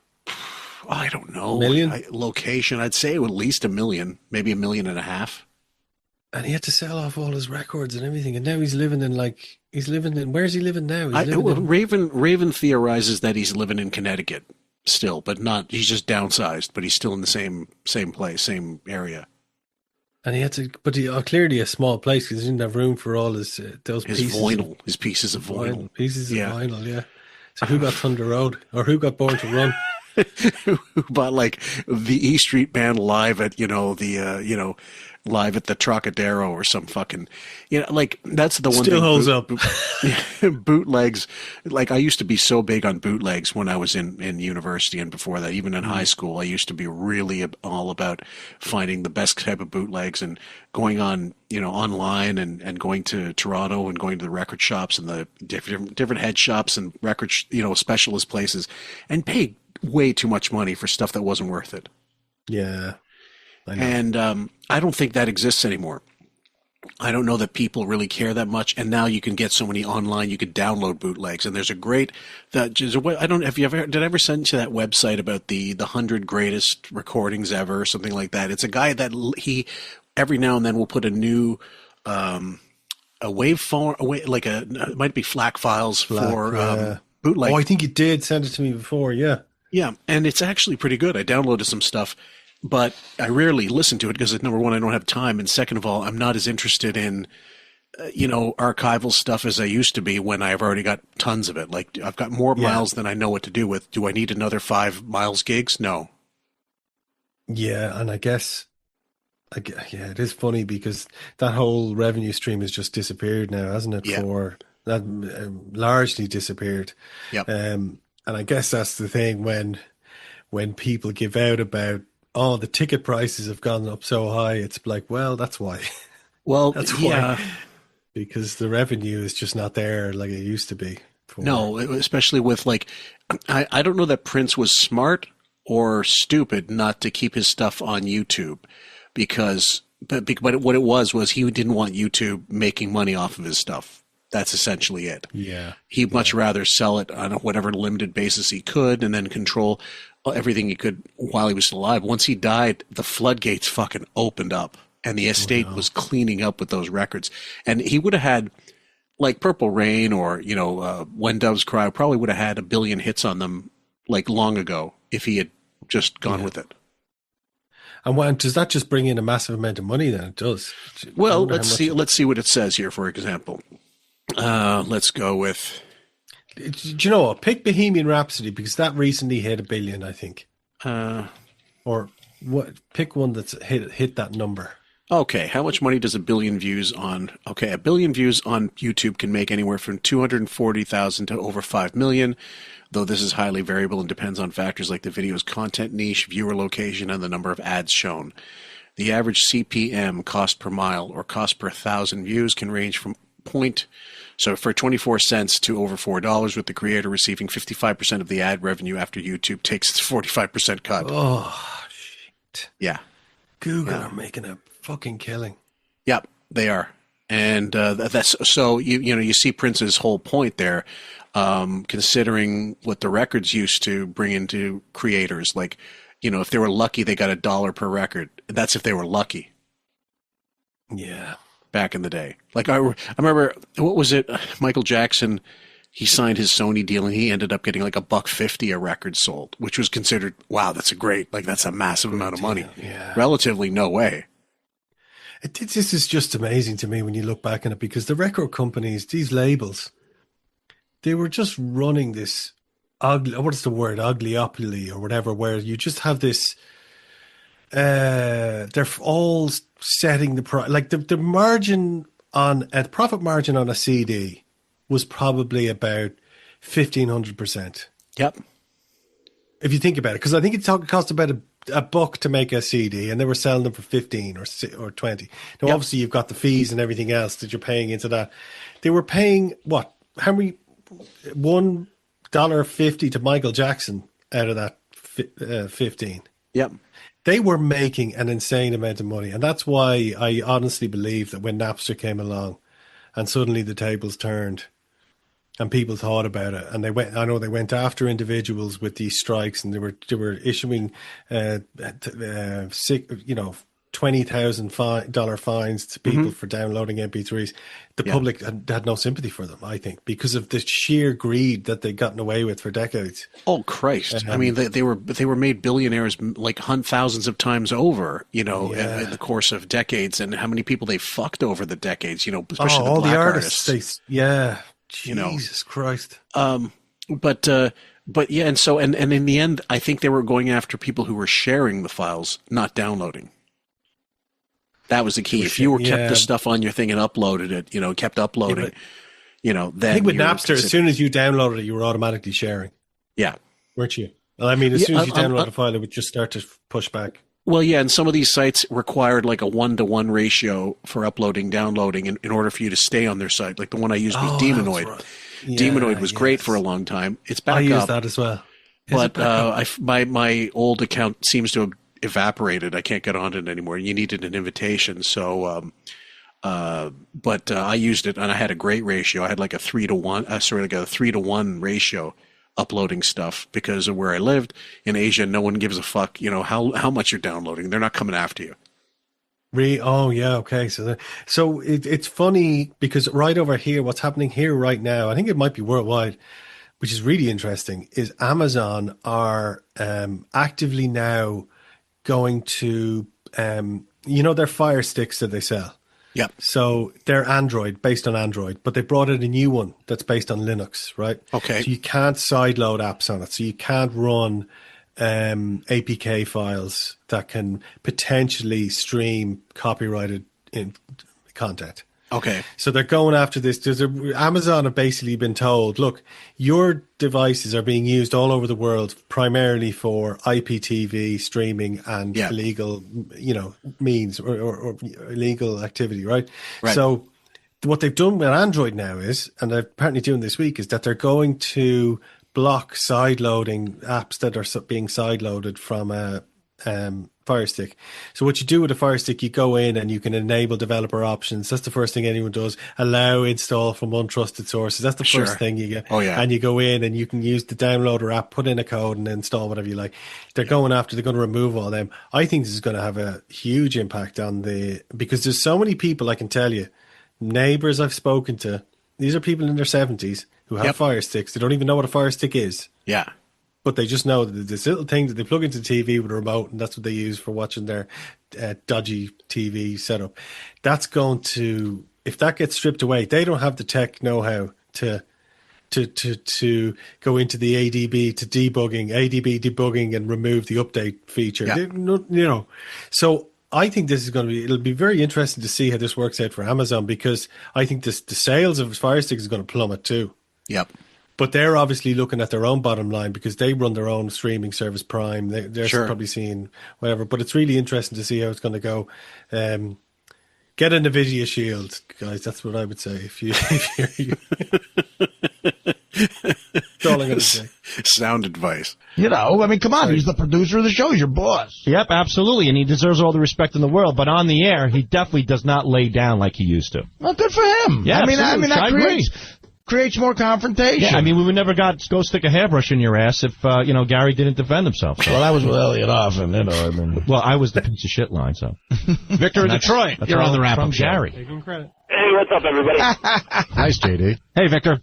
S1: I don't know.
S6: $1 million?
S1: Location, I'd say at least $1 million, maybe $1.5 million.
S6: And he had to sell off all his records and everything. And now he's living in where's he living now?
S1: Raven theorizes that he's living in Connecticut still, but not, he's just downsized, but he's still in the same place, same area.
S6: And he had to, but clearly a small place because he didn't have room for all his pieces.
S1: Vinyl, his pieces of vinyl.
S6: Pieces of vinyl, yeah. So who got Thunder Road? Or who got Born to Run?
S1: Who bought like the E Street Band live at, live at the Trocadero or some fucking, like that's the one
S6: still holds up.
S1: Bootlegs. Like I used to be so big on bootlegs when I was in university and before that, even in high school, I used to be really all about finding the best type of bootlegs and going on, online and going to Toronto and going to the record shops and the different head shops and record, specialist places and paid way too much money for stuff that wasn't worth it.
S6: Yeah.
S1: And I don't think that exists anymore. I don't know that people really care that much. And now you can get so many online. You could download bootlegs, and there's a great. I don't. Have you ever? Did I ever send you that website about the 100 greatest recordings ever, or something like that? It's a guy that he every now and then will put a new a waveform, it might be FLAC files for bootleg.
S6: Oh, I think you did send it to me before. Yeah.
S1: Yeah, and it's actually pretty good. I downloaded some stuff. But I rarely listen to it because, number one, I don't have time. And second of all, I'm not as interested in, archival stuff as I used to be when I've already got tons of it. Like, I've got more miles than I know what to do with. Do I need another 5 miles gigs? No.
S6: Yeah, and I guess, it is funny because that whole revenue stream has just disappeared now, hasn't it?
S1: Yeah.
S6: Largely disappeared.
S1: Yep.
S6: And I guess that's the thing when people give out about, oh, the ticket prices have gone up so high. It's like, well, that's why.
S1: Well,
S6: that's why. Because the revenue is just not there like it used to be.
S1: No, especially with I don't know that Prince was smart or stupid not to keep his stuff on YouTube but what it was he didn't want YouTube making money off of his stuff. That's essentially it.
S6: Yeah.
S1: He'd much rather sell it on whatever limited basis he could and then control everything he could while he was still alive. Once he died, the floodgates fucking opened up, and the estate was cleaning up with those records. And he would have had, like Purple Rain or, When Doves Cry, probably would have had 1 billion hits on them like long ago if he had just gone with it.
S6: And does that just bring in a massive amount of money then? It does.
S1: Well, let's see what it says here, for example. Let's go with...
S6: Do you know what? Pick Bohemian Rhapsody, because that recently hit 1 billion, I think. Or what? Pick one that's hit that number.
S1: Okay, how much money does 1 billion views on... Okay, 1 billion views on YouTube can make anywhere from 240,000 to over 5 million, though this is highly variable and depends on factors like the video's content niche, viewer location, and the number of ads shown. The average CPM, cost per mile, or cost per 1,000 views, can range from for 24 cents to over $4, with the creator receiving 55% of the ad revenue after YouTube takes its 45% cut.
S6: Oh, shit.
S1: Yeah.
S6: Google are making a fucking killing.
S1: Yep, they are. And that's so you see Prince's whole point there, considering what the records used to bring into creators. Like, if they were lucky, they got $1 per record. That's if they were lucky.
S6: Yeah.
S1: Back in the day. Like I remember, what was it? Michael Jackson, he signed his Sony deal and he ended up getting like $1.50 a record sold, which was considered, wow, that's a massive amount of money.
S6: Yeah.
S1: Relatively no way.
S6: This is just amazing to me when you look back on it, because the record companies, these labels, they were just running this uglyopoly or whatever, where you just have this, they're all setting the price. Like the margin on a profit margin on a CD was probably about 1,500%.
S1: Yep.
S6: If you think about it, because I think it cost about a buck to make a CD, and they were selling them for 15 or 20. Now, obviously, you've got the fees and everything else that you're paying into that. They were paying what? How many? $1.50 to Michael Jackson out of that 15.
S1: Yep.
S6: They were making an insane amount of money. And that's why I honestly believe that when Napster came along and suddenly the tables turned and people thought about it, and they went after individuals with these strikes, and they were issuing $20,000 fines to people for downloading MP3s. The public had no sympathy for them, I think, because of the sheer greed that they'd gotten away with for decades.
S1: Oh Christ! I mean, they were made billionaires like thousands of times over, in the course of decades, and how many people they fucked over the decades, especially
S6: all
S1: the black
S6: the artists. Jesus Christ.
S1: But yeah, and in the end, I think they were going after people who were sharing the files, not downloading. That was the key. If you kept the stuff on your thing and uploaded it, kept uploading, then
S6: I think with Napster, as soon as you downloaded it, you were automatically sharing.
S1: Yeah.
S6: Weren't you? Well, I mean, as soon as you download a file, it would just start to push back.
S1: Well, yeah, and some of these sites required like a 1-to-1 ratio for uploading, downloading, in order for you to stay on their site. Like the one I used was Demonoid. Right. Demonoid was great for a long time. It's back up. I
S6: use that as well.
S1: But my old account seems to have evaporated. I can't get on it anymore. You needed an invitation. So, but I used it, and I had a great ratio. I had like a 3-to-1 ratio uploading stuff, because of where I lived in Asia. No one gives a fuck, how much you're downloading. They're not coming after you.
S6: Oh yeah, okay. So it's funny, because right over here, what's happening here right now, I think it might be worldwide, which is really interesting, is Amazon are actively now going to, their Fire Sticks that they sell.
S1: Yeah.
S6: So they're based on Android, but they brought in a new one that's based on Linux, right?
S1: Okay.
S6: So you can't sideload apps on it. So you can't run APK files that can potentially stream copyrighted content.
S1: Okay.
S6: So they're going after this. Amazon have basically been told, look, your devices are being used all over the world, primarily for IPTV streaming and illegal, means or illegal activity, right? So what they've done with Android now is, and they're apparently doing this week, is that they're going to block sideloading apps that are being sideloaded from Fire Stick. So what you do with a Fire Stick, you go in and you can enable developer options. That's the first thing anyone does. Allow install from untrusted sources. That's the first thing you get.
S1: Oh, yeah.
S6: And you go in and you can use the downloader app, put in a code and install whatever you like. They're going to remove all them. I think this is going to have a huge impact on because there's so many people, I can tell you, neighbors I've spoken to, these are people in their 70s who have Fire Sticks. They don't even know what a Fire Stick is.
S1: Yeah.
S6: But they just know that this little thing that they plug into the TV with a remote, and that's what they use for watching their dodgy TV setup. That's going to, if that gets stripped away, they don't have the tech know-how to go into the ADB debugging and remove the update feature.
S1: Yeah.
S6: So I think this is it'll be very interesting to see how this works out for Amazon, because I think the sales of Fire Sticks is going to plummet too.
S1: Yep.
S6: But they're obviously looking at their own bottom line because they run their own streaming service, Prime. They're probably seeing whatever. But it's really interesting to see how it's going to go. Get a NVIDIA Shield, guys. That's what I would say. If you're that's all I'm going to say.
S1: Sound advice.
S7: You know, I mean, come on. He's the producer of the show. He's your boss.
S5: Yep, absolutely. And he deserves all the respect in the world. But on the air, he definitely does not lay down like he used to.
S7: Well, good for him.
S5: Yeah,
S7: I mean, that
S5: agree.
S7: creates more confrontation.
S5: Yeah, I mean, we would never go stick a hairbrush in your ass if, Gary didn't defend himself. So.
S7: Well, that was with Elliot Offen, I mean.
S5: Well, I was the piece of shit line, so.
S12: Victor in Detroit.
S5: You're on the wrap-up show. Gary.
S12: Taking credit.
S11: Hey, what's up, everybody?
S12: Nice, JD.
S5: Hey, Victor.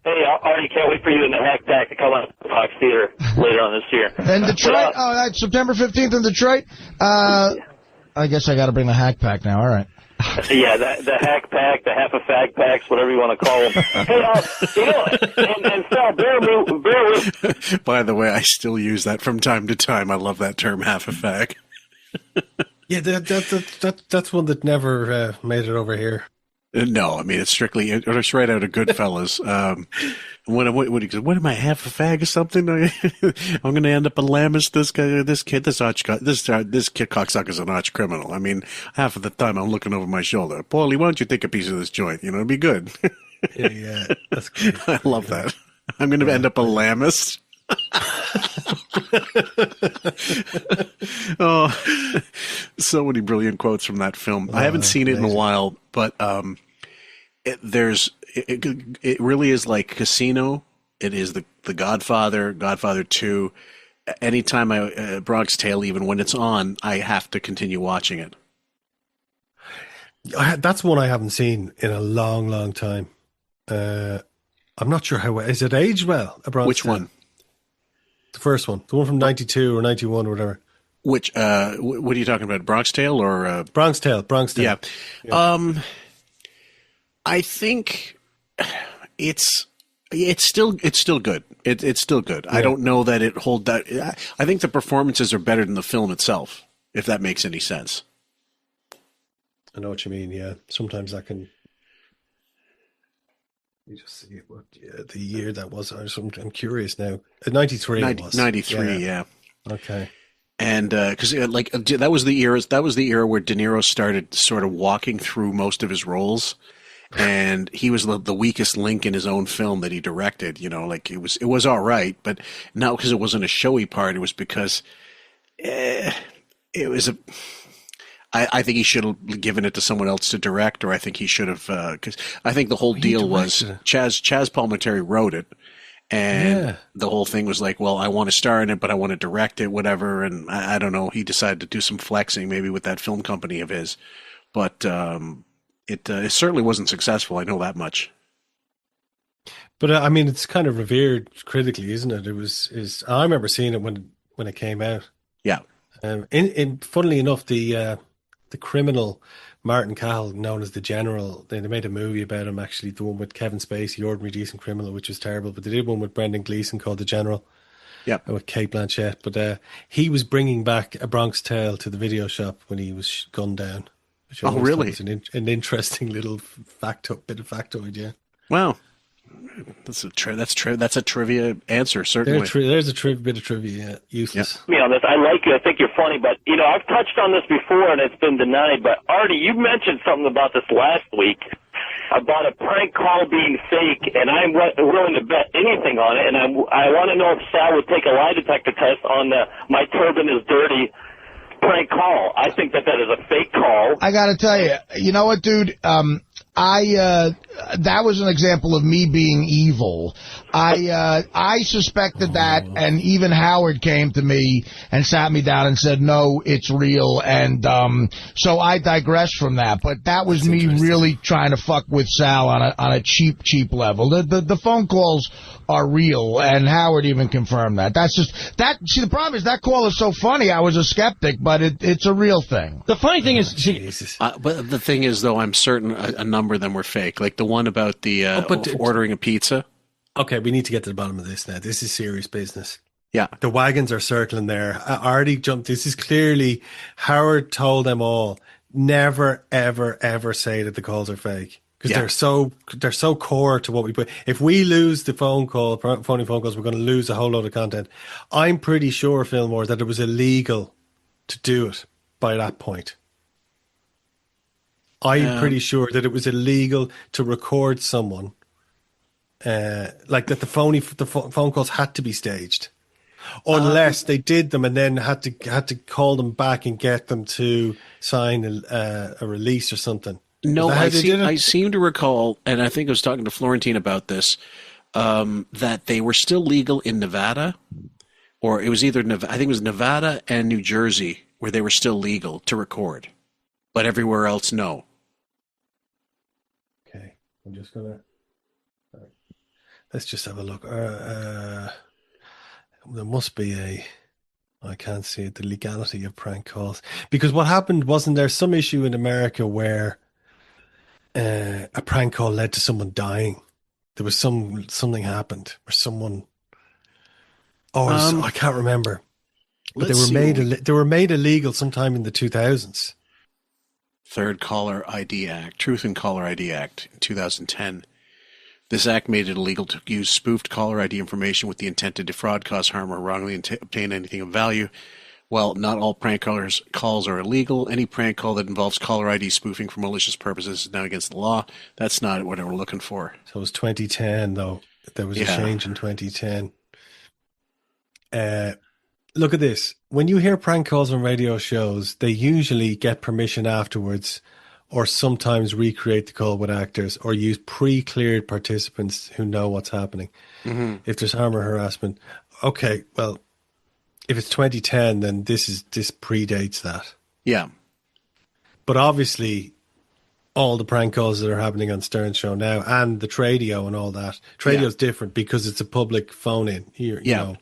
S11: Hey, Artie, can't wait for you and the Hack Pack to come on the Fox Theater later on this year.
S7: In Detroit? That's September 15th in Detroit? I guess I got to bring the Hack Pack now. All right.
S11: Yeah, the Hack Pack, the Half a Fag Packs, whatever you want to call them. Hey, and Sal, bear with.
S1: By the way, I still use that from time to time. I love that term, half a fag.
S6: Yeah, that's one that never made it over here.
S1: No, I mean, it's strictly, it's right out of Goodfellas. What am I, half a fag or something? I'm going to end up a lammas. This kid cocksucker's an arch criminal. I mean, half of the time I'm looking over my shoulder. Paulie, why don't you take a piece of this joint? It'd be good.
S6: Yeah, that's good.
S1: I love that. I'm going to end up a lammas. Oh, so many brilliant quotes from that film. I haven't seen it in a while, but it really is like Casino. It is the Godfather, Godfather 2. Anytime Bronx Tale, even when it's on, I have to continue watching it.
S6: That's one I haven't seen in a long, long time. I'm not sure how is it aged well.
S1: Which one?
S6: The first one, the one from 92 or 91 or whatever.
S1: Which what are you talking about? Bronx Tale or
S6: Bronx Tale?
S1: Yeah. I think it's still good. It's still good. Yeah. I don't know that it hold that. I think the performances are better than the film itself, if that makes any sense.
S6: I know what you mean. Yeah, sometimes that can. You just see what the year that was. I'm curious now. 93 it was.
S1: 93, yeah.
S6: Okay.
S1: And because that was the era where De Niro started sort of walking through most of his roles, and he was the weakest link in his own film that he directed. It was all right, but not because it wasn't a showy part. It was because it was a. I think he should have given it to someone else to direct, or I think he should have, because I think the whole deal was Chaz Palminteri wrote it, and the whole thing was like, well, I want to star in it, but I want to direct it, whatever, and I don't know. He decided to do some flexing, maybe with that film company of his, but it certainly wasn't successful. I know that much.
S6: But I mean, it's kind of revered critically, isn't it? I remember seeing it when it came out.
S1: Yeah.
S6: Funnily enough, the criminal Martin Cahill, known as the General, they made a movie about him, actually, the one with Kevin Spacey, Ordinary Decent Criminal, which was terrible, but they did one with Brendan Gleeson called The General, with Cate Blanchett, but he was bringing back A Bronx Tale to the video shop when he was gunned down. Which
S1: oh, really?
S6: Was an interesting little bit of factoid, yeah.
S1: Wow. That's a trivia answer, certainly.
S6: There's a bit of trivia, useless.
S11: Me on this, I like you. I think you're funny, but I've touched on this before and it's been denied. But Artie, you mentioned something about this last week about a prank call being fake, and I'm willing to bet anything on it. And I want to know if Sal would take a lie detector test on the "my turban is dirty" prank call. I think that is a fake call.
S7: I got to tell you, you know what, dude? That was an example of me being evil. I suspected that, and even Howard came to me and sat me down and said, no, it's real, and so I digressed from that. But that was me really trying to fuck with Sal on a cheap level. The phone calls are real, and Howard even confirmed that. That's just that. See, the problem is that call is so funny. I was a skeptic, but it's a real thing.
S5: The funny thing is,
S1: but the thing is, though, I'm certain a number of them were fake. Like the one about the ordering a pizza.
S6: Okay, we need to get to the bottom of this now. This is serious business.
S1: Yeah.
S6: The wagons are circling there. Artie jumped. This is clearly, Howard told them all, never, ever, ever say that the calls are fake. Because they're so core to what we put. If we lose the phony phone calls, we're going to lose a whole load of content. I'm pretty sure, Fillmore, that it was illegal to do it by that point. I'm pretty sure that it was illegal to record someone, like that the phone calls had to be staged, unless they did them and then had to call them back and get them to sign a release or something.
S1: No, I seem to recall, and I think I was talking to Florentine about this, that they were still legal in Nevada, or it was either I think it was Nevada and New Jersey where they were still legal to record, but everywhere else, no.
S6: I'm just gonna. Let's just have a look. There must be I can't see it. The legality of prank calls, because what happened, wasn't there some issue in America where a prank call led to someone dying? There was something happened where someone. I can't remember. But they were made illegal sometime in the 2000s.
S1: Third Caller ID Act, Truth in Caller ID Act in 2010. This act made it illegal to use spoofed caller ID information with the intent to defraud, cause harm, or wrongly obtain anything of value. While not all prank calls are illegal, any prank call that involves caller ID spoofing for malicious purposes is now against the law. That's not what we're looking for.
S6: So it was 2010, though. There was a change in 2010. Look at this. When you hear prank calls on radio shows, they usually get permission afterwards, or sometimes recreate the call with actors, or use pre-cleared participants who know what's happening. Mm-hmm. If there's harm or harassment. Okay, well, if it's 2010, then this predates that.
S1: Yeah.
S6: But obviously, all the prank calls that are happening on Stern's show now, and the Tradio and all that. Tradio's different because it's a public phone-in here. You know.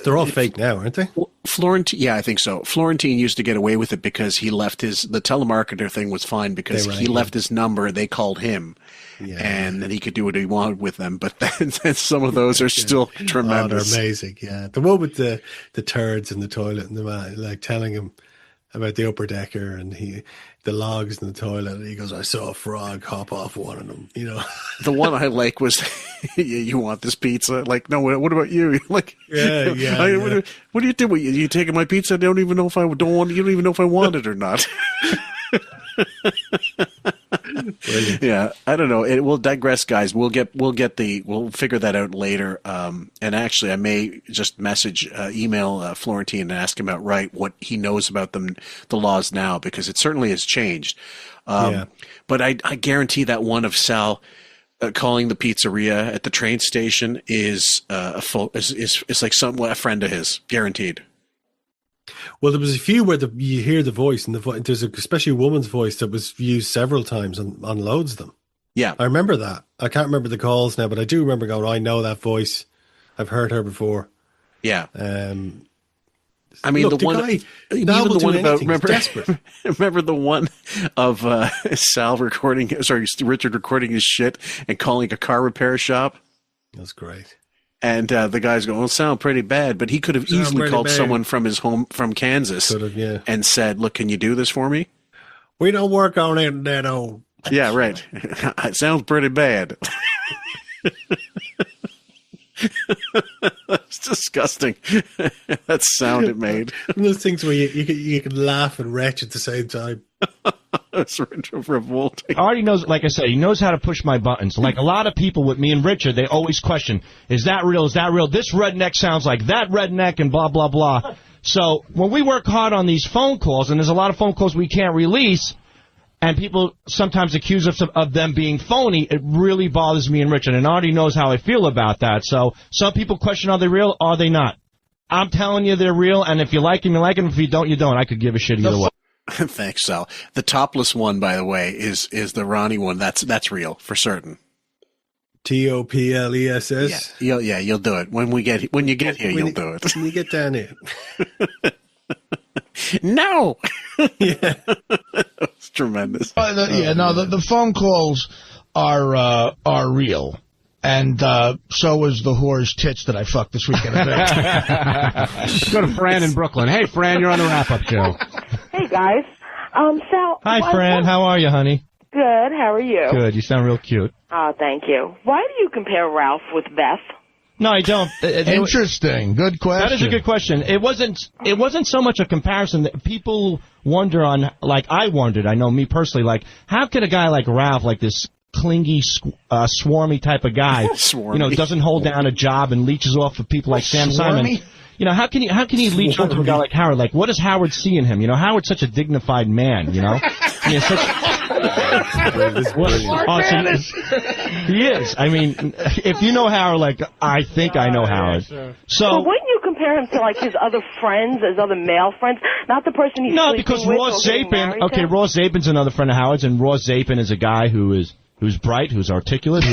S6: They're all fake now, aren't they?
S1: Florentine, I think so. Florentine used to get away with it because he left the telemarketer thing was fine because he left his number, they called him, and then he could do what he wanted with them. But then some of those are still tremendous.
S6: Oh, they're amazing, yeah. The one with the turds in the toilet and the man, like telling him about the upper decker and the logs in the toilet, and he goes, I saw a frog hop off one of them, you know.
S1: The one I like was, you want this pizza? Like, no, what about you? Like,
S6: what
S1: do you do? You taking my pizza? I don't even know if I don't want. You don't even know if I want it or not. Yeah, I don't know. We'll digress, guys. We'll figure that out later. And actually, I may just email Florentine and ask him outright what he knows about the laws now, because it certainly has changed. But I guarantee that one of Sal calling the pizzeria at the train station is like a friend of his, guaranteed.
S6: Well, there was a few where you hear the voice, and there's especially a woman's voice that was used several times on loads of them.
S1: Yeah.
S6: I remember that. I can't remember the calls now, but I do remember going, I know that voice. I've heard her before.
S1: Yeah.
S6: I mean,
S1: look, the one about, remember the one of Richard recording his shit and calling a car repair shop?
S6: That's great.
S1: And the guy's going, sound pretty bad, but he could have easily called someone from his home, from Kansas, and said, look, can you do this for me?
S6: We don't work on it that old.
S1: Yeah, right. It sounds pretty bad. That's disgusting. That sound it made.
S6: One of those things where you can laugh and retch at the same time.
S1: That's revolting.
S5: Artie knows, like I said, he knows how to push my buttons. Like a lot of people with me and Richard, they always question, is that real? Is that real? This redneck sounds like that redneck and blah, blah, blah. So when we work hard on these phone calls, and there's a lot of phone calls we can't release, and people sometimes accuse us of them being phony, it really bothers me and Richard, and Artie knows how I feel about that. So some people question, are they real, are they not? I'm telling you they're real, and if you like them, you like them. If you don't, you don't. I could give a shit either way.
S1: Thanks, Sal. The topless one, by the way, is the Ronnie one. That's real, for certain.
S6: TOPLESS?
S1: Yeah, you'll do it. When you get here, you'll do it.
S6: When you get down here.
S1: No! Yeah. It's tremendous.
S7: The phone calls are real. And so is the whore's tits that I fucked this weekend.
S12: Go to Fran in Brooklyn. Hey, Fran, you're on the wrap-up show.
S14: Hey, guys. Sal.
S5: Hi, Fran. How are you, honey?
S14: Good. How are you?
S5: Good. You sound real cute.
S14: Oh, thank you. Why do you compare Ralph with Beth?
S5: No, I don't.
S7: Interesting. Good question.
S5: That is a good question. It wasn't so much a comparison. That people wonder on, like I wondered, I know me personally, like, how could a guy like Ralph, like this clingy, swarmy type of guy, doesn't hold down a job and leeches off of people like Sam Simon. How can he leech onto a guy like Howard? Like, what does Howard see in him? Howard's such a dignified man, He is. I mean, if you know Howard, like, I think I know Howard. So
S14: wouldn't you compare him to, like, his other friends, his other male friends? Not the person he's
S5: No, because Ross Zapin, Ross Zapin's another friend of Howard's, and Ross Zapin is a guy who's bright, who's articulate,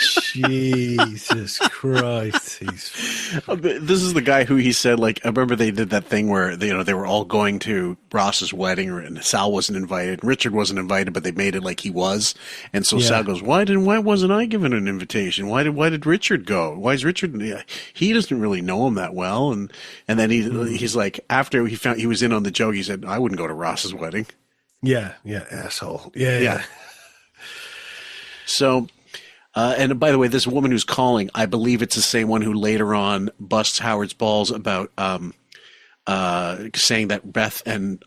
S6: Jesus Christ.
S1: This is the guy who he said, like, I remember they did that thing where, they were all going to Ross's wedding, and Sal wasn't invited, Richard wasn't invited, but they made it like he was. And so Sal goes, why wasn't I given an invitation? Why did Richard go? Why is Richard, he doesn't really know him that well. And then he's like, after he found he was in on the joke, he said, I wouldn't go to Ross's wedding.
S6: Yeah, asshole. Yeah.
S1: So, and by the way, this woman who's calling, I believe it's the same one who later on busts Howard's balls about saying that Beth and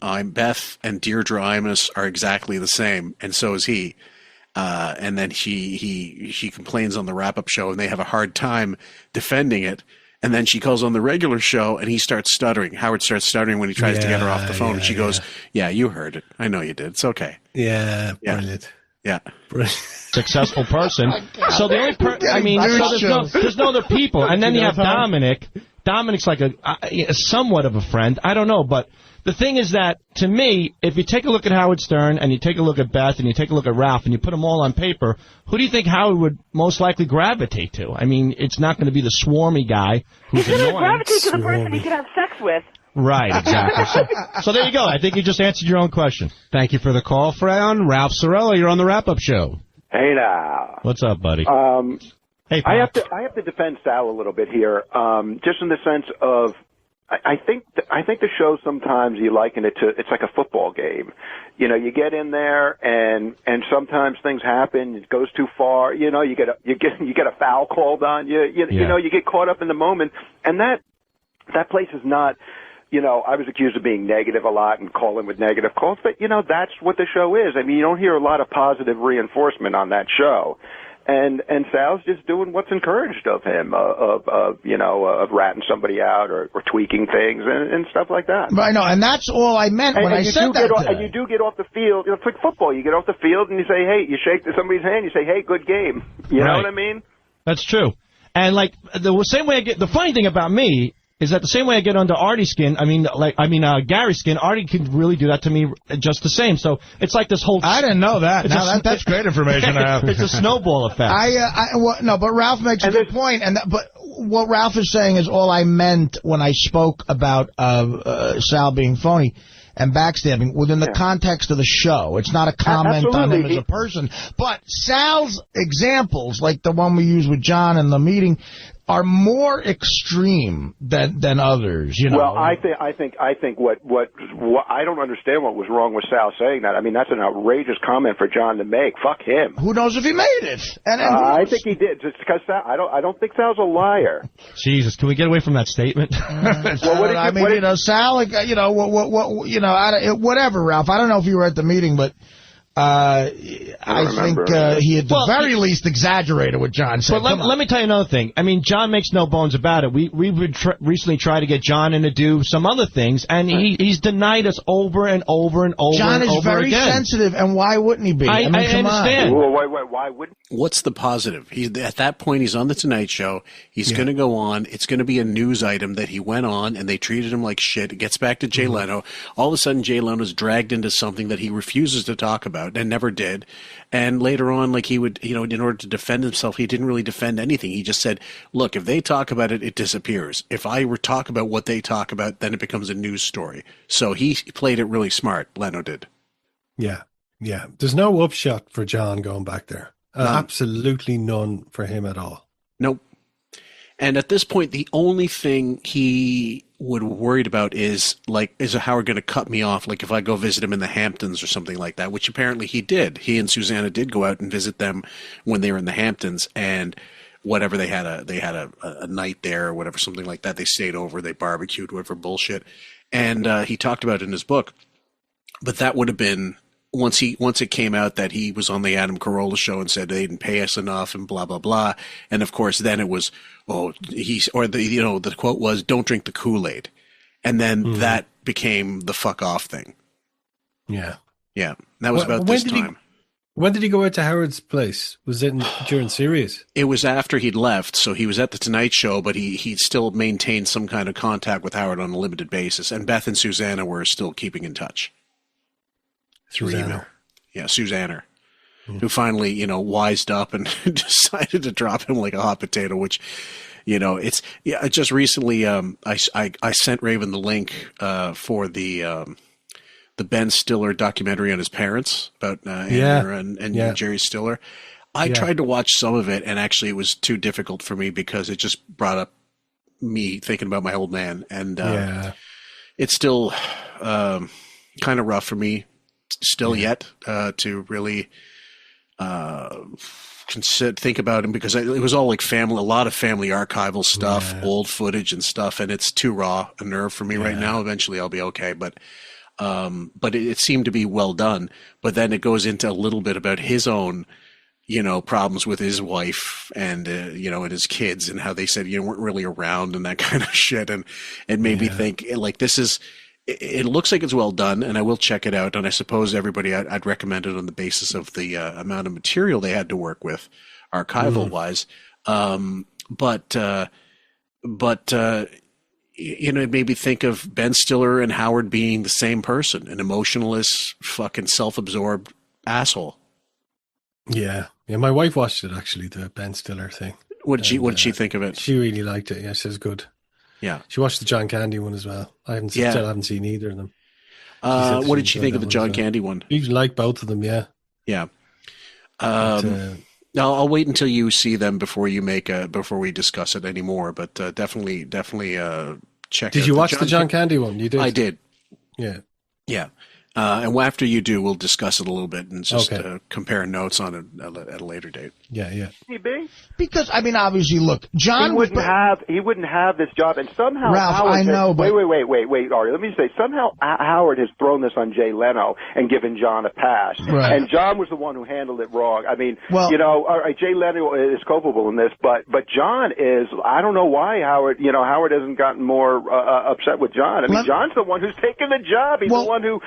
S1: Deirdre Imus are exactly the same, and so is he. And then she complains on the wrap-up show, and they have a hard time defending it. And then she calls on the regular show, and he starts stuttering. Howard starts stuttering when he tries to get her off the phone, and she goes, "Yeah, you heard it. I know you did. It's okay."
S6: Yeah, brilliant.
S1: Yeah.
S5: Successful person. So the only there's no other people. And then you have Dominic. Dominic's like a somewhat of a friend. I don't know, but the thing is that, to me, if you take a look at Howard Stern and you take a look at Beth and you take a look at Ralph and you put them all on paper, who do you think Howard would most likely gravitate to? I mean, it's not going to be the swarmy guy who's annoying.
S14: Gravitate to the person he can have sex with.
S5: Right, exactly. So there you go. I think you just answered your own question.
S12: Thank you for the call, Fran. Ralph Sorella, you're on the wrap-up show.
S15: Hey now.
S5: What's up, buddy? Hey,
S15: I have to defend Sal a little bit here, just in the sense of I think the show sometimes you liken it to, it's like a football game. You get in there and sometimes things happen. It goes too far. You get a foul called on you. You get caught up in the moment, and that place is not. I was accused of being negative a lot and calling with negative calls, but, that's what the show is. I mean, you don't hear a lot of positive reinforcement on that show. And Sal's just doing what's encouraged of him, of ratting somebody out or tweaking things and stuff like that.
S7: I know, and that's all I meant when I said that.
S15: And you do get off the field. It's like football. You get off the field and you say, hey, you shake somebody's hand, you say, hey, good game. You know what I mean?
S5: That's true. And, like, the same way the funny thing about me is that the same way I get under Artie's skin, Gary's skin, Artie can really do that to me just the same. So it's like this whole...
S7: I didn't know that. That's great information to have.
S5: It's a snowball effect.
S7: But Ralph makes a good point. But what Ralph is saying is all I meant when I spoke about Sal being phony and backstabbing within the context of the show. It's not a comment on him as a person. But Sal's examples, like the one we used with John in the meeting, are more extreme than others,
S15: Well, I think what I don't understand what was wrong with Sal saying that. I mean, that's an outrageous comment for John to make. Fuck him.
S7: Who knows if he made it?
S15: I think he did, just because I don't think Sal's a liar.
S5: Jesus, can we get away from that statement?
S7: Sal, whatever, Ralph. I don't know if you were at the meeting, but I think he at the very least exaggerated what John said.
S5: But let me tell you another thing. I mean, John makes no bones about it. We would recently try to get John in to do some other things, and he's denied us over and over and over
S7: John
S5: and over
S7: is very
S5: again.
S7: sensitive, and why wouldn't he be?
S5: I understand.
S15: Well, why wouldn't?
S1: What's the positive? He's at that point. He's on the Tonight Show. He's going to go on. It's going to be a news item that he went on, and they treated him like shit. It gets back to Jay Leno. All of a sudden, Jay Leno's dragged into something that he refuses to talk about and never did. And later on, like he would, in order to defend himself, he didn't really defend anything. He just said, "Look, if they talk about it, it disappears. If I were talk about what they talk about, then it becomes a news story." So he played it really smart. Leno did.
S6: Yeah. There's no upshot for John going back there. Absolutely none for him at all.
S1: Nope. And at this point, the only thing he would worried about is Howard going to cut me off? Like if I go visit him in the Hamptons or something like that, which apparently he did. He and Susanna did go out and visit them when they were in the Hamptons, and whatever they had a night there or whatever, something like that. They stayed over, they barbecued, whatever bullshit. And he talked about it in his book. But that would have been once it came out that he was on the Adam Carolla show and said they didn't pay us enough and blah blah blah. And of course then it was the quote was, "Don't drink the Kool-Aid," and then that became the fuck off thing.
S6: Yeah.
S1: That was about this time.
S6: When did he go out to Howard's place? Was it during Sirius?
S1: It was after he'd left, so he was at the Tonight Show, but he still maintained some kind of contact with Howard on a limited basis, and Beth and Susanna were still keeping in touch. Through email. Yeah, Susanna, who finally, wised up and decided to drop him like a hot potato, which, just recently, I sent Raven the link, for the Ben Stiller documentary on his parents about, Andrew and Jerry Stiller. I tried to watch some of it, and actually it was too difficult for me because it just brought up me thinking about my old man. And, it's still, kind of rough for me. Yet to really think about him, because it was all like a lot of family archival stuff, old footage and stuff, and it's too raw a nerve for me right now. Eventually I'll be okay, but it seemed to be well done. But then it goes into a little bit about his own, problems with his wife and, and his kids, and how they said, weren't really around and that kind of shit. And it made me think, like, it looks like it's well done, and I will check it out. And I suppose everybody, I'd recommend it on the basis of the amount of material they had to work with, archival wise. It made me think of Ben Stiller and Howard being the same person, an emotionless, fucking self-absorbed asshole.
S6: Yeah. My wife watched it, actually, the Ben Stiller thing.
S1: What did she think of it?
S6: She really liked it. Yeah, she says good.
S1: Yeah,
S6: she watched the John Candy one as well. Still haven't seen either of them.
S1: What did she think of the John Candy one?
S6: She like both of them, yeah.
S1: I'll wait until you see them before we discuss it anymore. But definitely check.
S6: Did you watch the John Candy one? You did.
S1: I did.
S6: Yeah.
S1: And after you do, we'll discuss it a little bit and just compare notes on it at a later date.
S6: Yeah.
S7: Because obviously, look, John
S15: he wouldn't have this job, and somehow
S7: Ralph,
S15: Howard
S7: I know, but
S15: wait, Ari, let me say, somehow Howard has thrown this on Jay Leno and given John a pass,
S7: right.
S15: And John was the one who handled it wrong. I mean, all right, Jay Leno is culpable in this, but John is. I don't know why Howard hasn't gotten more upset with John. I mean, John's the one who's taken the job. He's the one who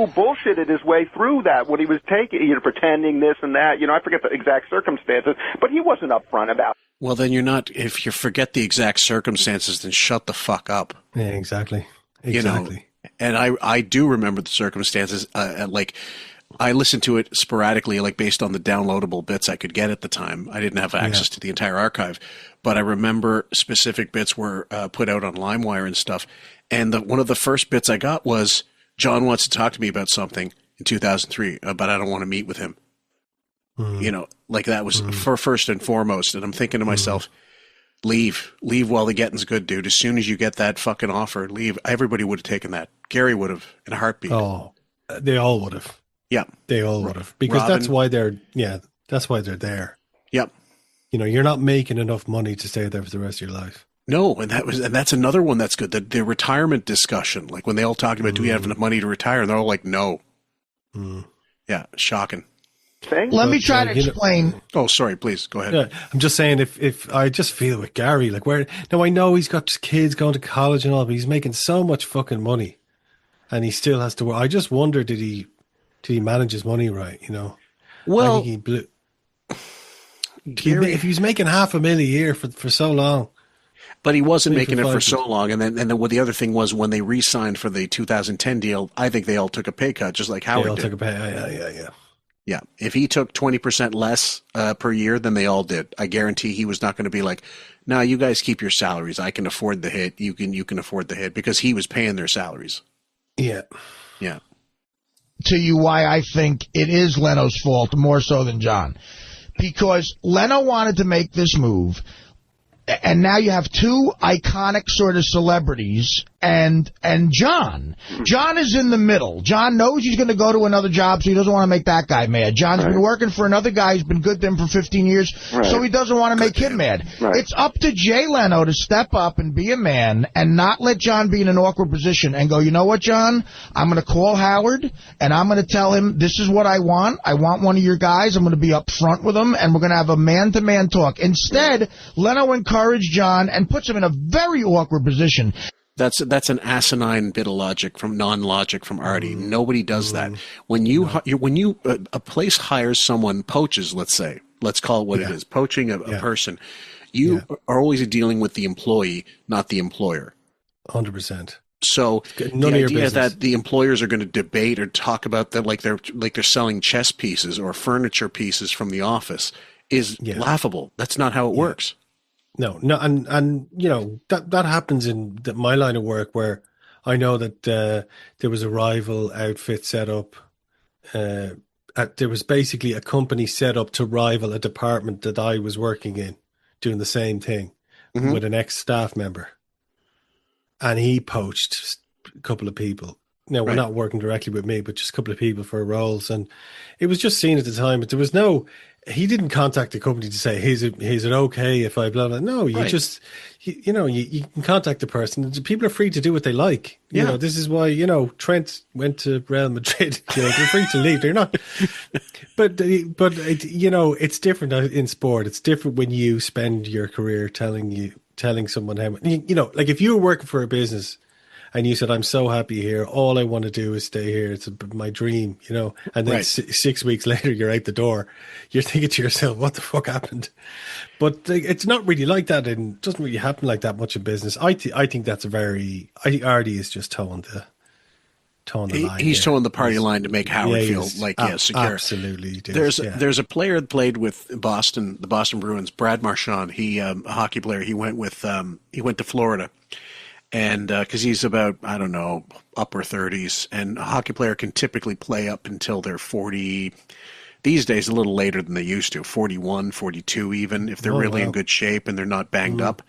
S15: bullshitted his way through that when he was pretending this and that. I forget the exact circumstances, but he wasn't upfront about it.
S1: Well, then if you forget the exact circumstances, then shut the fuck up.
S6: Yeah, exactly.
S1: And I do remember the circumstances. Like, I listened to it sporadically, like based on the downloadable bits I could get at the time. I didn't have access to the entire archive, but I remember specific bits were put out on LimeWire and stuff. And one of the first bits I got was, John wants to talk to me about something in 2003, but I don't want to meet with him. Like that was for first and foremost. And I'm thinking to myself, leave while the getting's good, dude. As soon as you get that fucking offer, leave. Everybody would have taken that. Gary would have in a heartbeat.
S6: Oh, they all would have.
S1: Yeah.
S6: They all would have. Because Robin, that's why they're there.
S1: Yep.
S6: You're not making enough money to stay there for the rest of your life.
S1: No, and that's another one that's good. The retirement discussion, like when they all talked about, do we have enough money to retire? And they're all like, no. Yeah, shocking.
S7: Let me try to explain.
S1: Oh, sorry, please go ahead.
S6: Yeah, I'm just saying, if I just feel with Gary, like now I know he's got kids going to college and all, but he's making so much fucking money, and he still has to work. I just wonder, did he manage his money right? You know,
S1: Well,
S6: I think he blew. Gary, if he was making $500,000 a year for so long.
S1: But he wasn't making it for so long, and then what the other thing was when they re-signed for the 2010 deal, I think they all took a pay cut, just like Howard
S6: They all
S1: did.
S6: took a pay. Yeah.
S1: Yeah, if he took 20% less per year than they all did, I guarantee he was not going to be like, "No, you guys keep your salaries. I can afford the hit. You can afford the hit," because he was paying their salaries.
S6: Yeah.
S7: To you why I think it is Leno's fault more so than John, because Leno wanted to make this move. And now you have two iconic sort of celebrities and John. John is in the middle. John knows he's going to go to another job, so he doesn't want to make that guy mad. John's been working for another guy who's been good to him for 15 years, so he doesn't want to make him mad. It's up to Jay Leno to step up and be a man and not let John be in an awkward position and go, you know what, John? I'm going to call Howard, and I'm going to tell him this is what I want. I want one of your guys. I'm going to be up front with him, and we're going to have a man-to-man talk. Instead, Leno encouraged John and puts him in a very awkward position.
S1: That's an asinine bit of logic from non-logic from Artie. Nobody does that. When you a place hires someone, poaches, let's call it what it is, poaching a person. You are always dealing with the employee, not the employer.
S6: 100%.
S1: So the idea that the employers are going to debate or talk about that like they're selling chess pieces or furniture pieces from the office is laughable. That's not how it works.
S6: No, and you know that happens in my line of work, where I know that there was a rival outfit set up. There was basically a company set up to rival a department that I was working in, doing the same thing with an ex-staff member, and he poached a couple of people. Now, we're not working directly with me, but just a couple of people for roles, and it was just seen at the time. But there was he didn't contact the company to say, is it okay if I blah, blah. No, you just, you can contact the person. People are free to do what they like. You know, this is why, Trent went to Real Madrid. They're free to leave. They're not. But it's different in sport. It's different when you spend your career telling someone how, like if you were working for a business and you said, I'm so happy here, all I want to do is stay here, it's my dream, and then 6 weeks later you're out the door, you're thinking to yourself, what the fuck happened? But it's not really like that, and it doesn't really happen like that much in business. I think that's I think Artie is just towing the line.
S1: He's towing the party line to make Howard feel secure.
S6: Absolutely.
S1: There's a player that played with the Boston Bruins, Brad Marchand. He a hockey player. He went to Florida. And because he's about, I don't know, upper 30s, and a hockey player can typically play up until they're 40, these days a little later than they used to, 41, 42 even, if they're really in good shape and they're not banged up.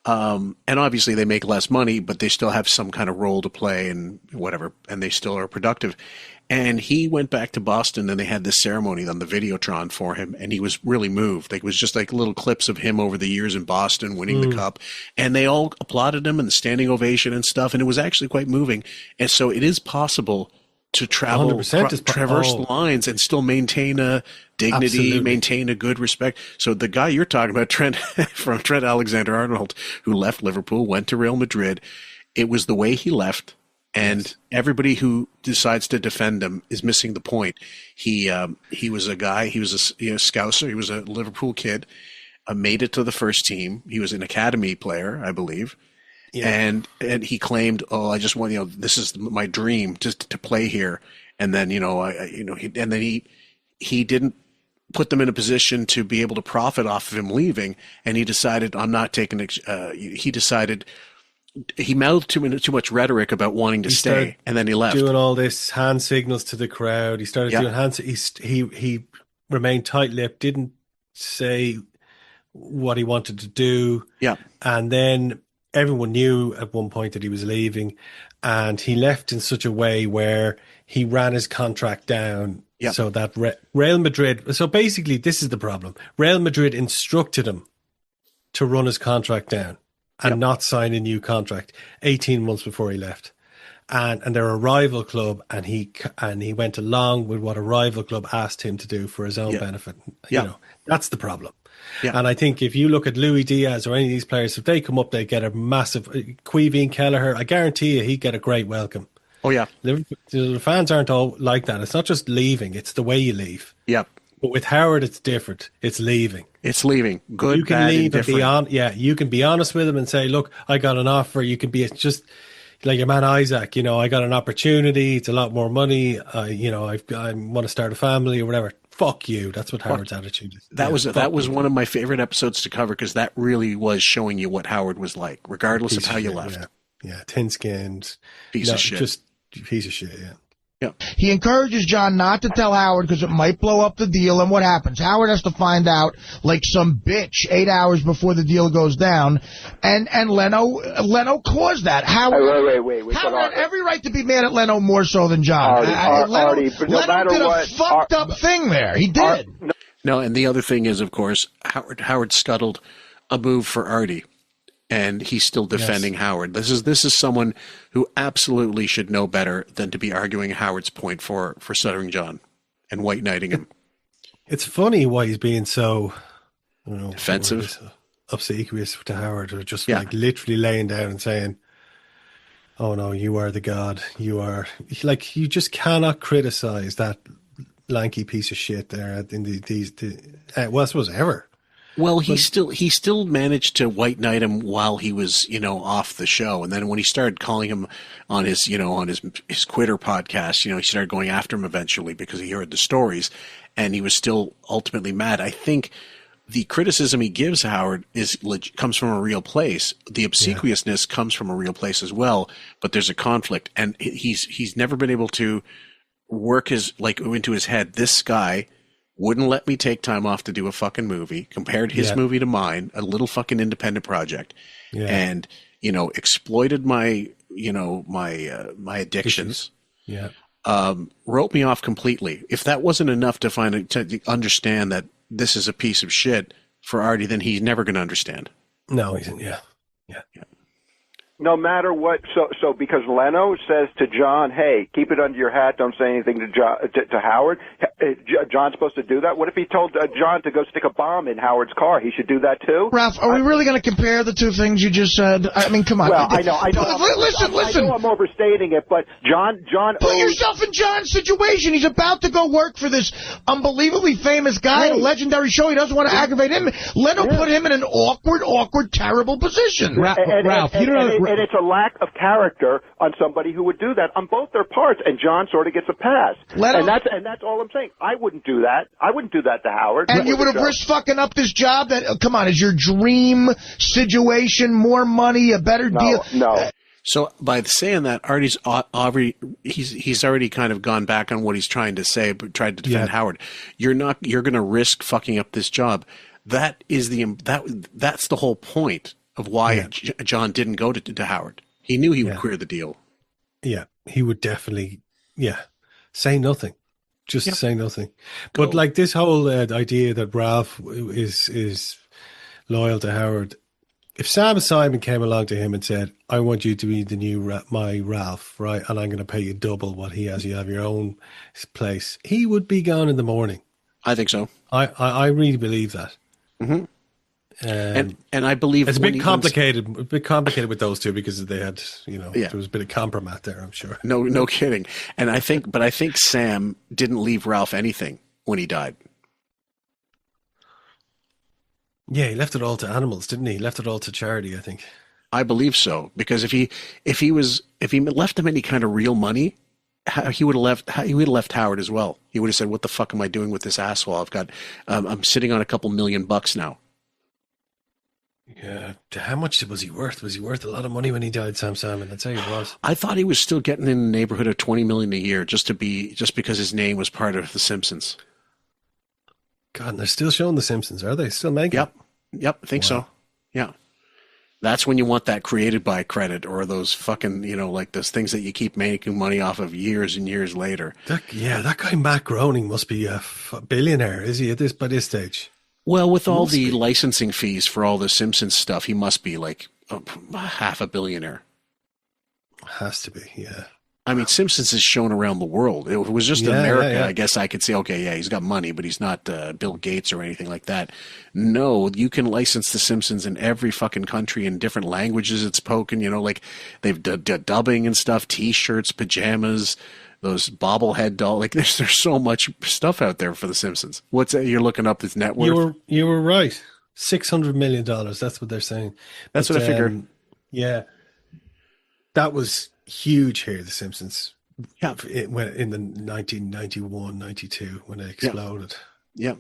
S1: And obviously they make less money, but they still have some kind of role to play and whatever, and they still are productive. And he went back to Boston, and they had this ceremony on the Videotron for him, and he was really moved. Like, it was just like little clips of him over the years in Boston winning the cup, and they all applauded him and the standing ovation and stuff, and it was actually quite moving. And so it is possible to travel, traverse lines and still maintain a dignity, maintain a good respect. So the guy you're talking about, Trent Alexander-Arnold, who left Liverpool, went to Real Madrid, it was the way he left. And everybody who decides to defend him is missing the point. He was a guy. He was a Scouser. He was a Liverpool kid. Made it to the first team. He was an academy player, I believe. Yeah. And he claimed, I just want, this is my dream, just to play here. And then he didn't put them in a position to be able to profit off of him leaving. And he decided, I'm not taking. He mouthed too much rhetoric about wanting to stay, and then he left.
S6: Doing all this hand signals to the crowd. He started doing hand. He remained tight-lipped, didn't say what he wanted to do. Yeah, and then everyone knew at one point that he was leaving, and he left in such a way where he ran his contract down. Yep. So that Real Madrid. So basically, this is the problem. Real Madrid instructed him to run his contract down and not sign a new contract 18 months before he left. and they're a rival club, and he went along with what a rival club asked him to do for his own benefit. You know, that's the problem. Yeah. And I think if you look at Louis Diaz or any of these players, if they come up, they get a massive Queeveen Kelleher. I guarantee you, he'd get a great welcome.
S1: Oh yeah,
S6: the fans aren't all like that. It's not just leaving; it's the way you leave.
S1: Yeah. But
S6: with Howard, it's different. It's leaving.
S1: It's leaving. Good,
S6: you can
S1: bad,
S6: leave and
S1: be
S6: on. Yeah, you can be honest with him and say, "Look, I got an offer." You can be just like your man Isaac. You know, I got an opportunity. It's a lot more money. You know, I want to start a family or whatever. Fuck you. That's what Howard's attitude is.
S1: That was one of my favorite episodes to cover because that really was showing you what Howard was like, regardless of how you left.
S6: Yeah, thin-skinned.
S1: Piece of shit.
S6: Just piece of shit, yeah.
S1: Yeah.
S7: He encourages John not to tell Howard because it might blow up the deal. And what happens? Howard has to find out like some bitch 8 hours before the deal goes down. And Leno caused that. Howard,
S15: wait.
S7: Howard had every right to be mad at Leno more so than John.
S15: Artie, but no matter
S7: did
S15: what,
S7: a fucked up thing there. He did.
S1: No, and the other thing is, of course, Howard scuttled a move for Artie. And he's still defending Howard. This is someone who absolutely should know better than to be arguing Howard's point for Stuttering John and white knighting him.
S6: It's funny why he's being so
S1: defensive,
S6: obsequious to Howard, or just like literally laying down and saying, "Oh no, you are the god. You are like you just cannot criticize that lanky piece of shit there in I suppose ever."
S1: Well, he still managed to white knight him while he was, off the show. And then when he started calling him on his Quitter podcast, he started going after him eventually because he heard the stories and he was still ultimately mad. I think the criticism he gives Howard comes from a real place. The obsequiousness comes from a real place as well, but there's a conflict and he's never been able to work into his head. This guy wouldn't let me take time off to do a fucking movie, compared his movie to mine, a little fucking independent project, and, exploited my addictions.
S6: Yeah.
S1: Wrote me off completely. If that wasn't enough to understand that this is a piece of shit for Artie, then he's never going to understand.
S6: No, he isn't. Yeah.
S15: No matter what, so because Leno says to John, "Hey, keep it under your hat. Don't say anything to Howard." John's supposed to do that. What if he told John to go stick a bomb in Howard's car? He should do that too.
S7: Ralph, are we really going to compare the two things you just said? I mean, come on.
S15: Well, I know.
S7: Listen.
S15: I know I'm overstating it, but John.
S7: Put yourself in John's situation. He's about to go work for this unbelievably famous guy, a legendary show. He doesn't want to aggravate him. Leno put him in an awkward, terrible position.
S12: Ralph, you don't know.
S15: And it's a lack of character on somebody who would do that on both their parts, and John sort of gets a pass. And that's all I'm saying. I wouldn't do that. I wouldn't do that to Howard.
S7: And you would have risked fucking up this job that, come on, is your dream situation, more money, a better deal?
S15: No.
S1: So by saying that, Artie's he's already kind of gone back on what he's trying to say, but tried to defend Howard. You're going to risk fucking up this job. That's the whole point of why John didn't go to Howard. He knew he would queer the deal.
S6: Yeah, he would definitely, say nothing. Just say nothing. But like this whole idea that Ralph is loyal to Howard, if Sam Simon came along to him and said, "I want you to be the new my Ralph, right, and I'm going to pay you double what he has, you have your own place," he would be gone in the morning.
S1: I think so.
S6: I really believe that.
S1: Mm-hmm. And I believe
S6: it's a bit complicated. A bit complicated with those two because they had, there was a bit of compromise there. I'm sure.
S1: No kidding. And I think Sam didn't leave Ralph anything when he died.
S6: Yeah, he left it all to animals, didn't he? He left it all to charity, I think.
S1: I believe so because if he left him any kind of real money, he would have left Howard as well. He would have said, "What the fuck am I doing with this asshole? I've got, I'm sitting on a couple $1,000,000 now."
S6: Yeah, how much was he worth? Was he worth a lot of money when he died, Sam Simon? I'd say he was.
S1: I thought he was still getting in the neighborhood of $20 million a year just because his name was part of The Simpsons.
S6: God, and they're still showing The Simpsons, are they? Still making?
S1: Yep, I think so. Yeah. That's when you want that created by credit or those fucking, like those things that you keep making money off of years and years later.
S6: That guy Matt Groening must be a billionaire, is he, by this stage?
S1: Well, with all the licensing fees for all the Simpsons stuff, he must be like half a billionaire.
S6: Has to be, yeah.
S1: I mean, Simpsons is shown around the world. If it was just America, I guess I could say, okay, yeah, he's got money, but he's not Bill Gates or anything like that. No, you can license The Simpsons in every fucking country in different languages it's spoken. You know, like they've dubbing and stuff, T-shirts, pajamas, those bobblehead doll. Like there's so much stuff out there for The Simpsons. What's you're looking up this net worth?
S6: You were right. $600 million. That's what they're saying.
S1: That's what I figured.
S6: Yeah, that was huge here, The Simpsons.
S1: Yeah,
S6: when in the 1991, 92 when it exploded.
S1: Yeah,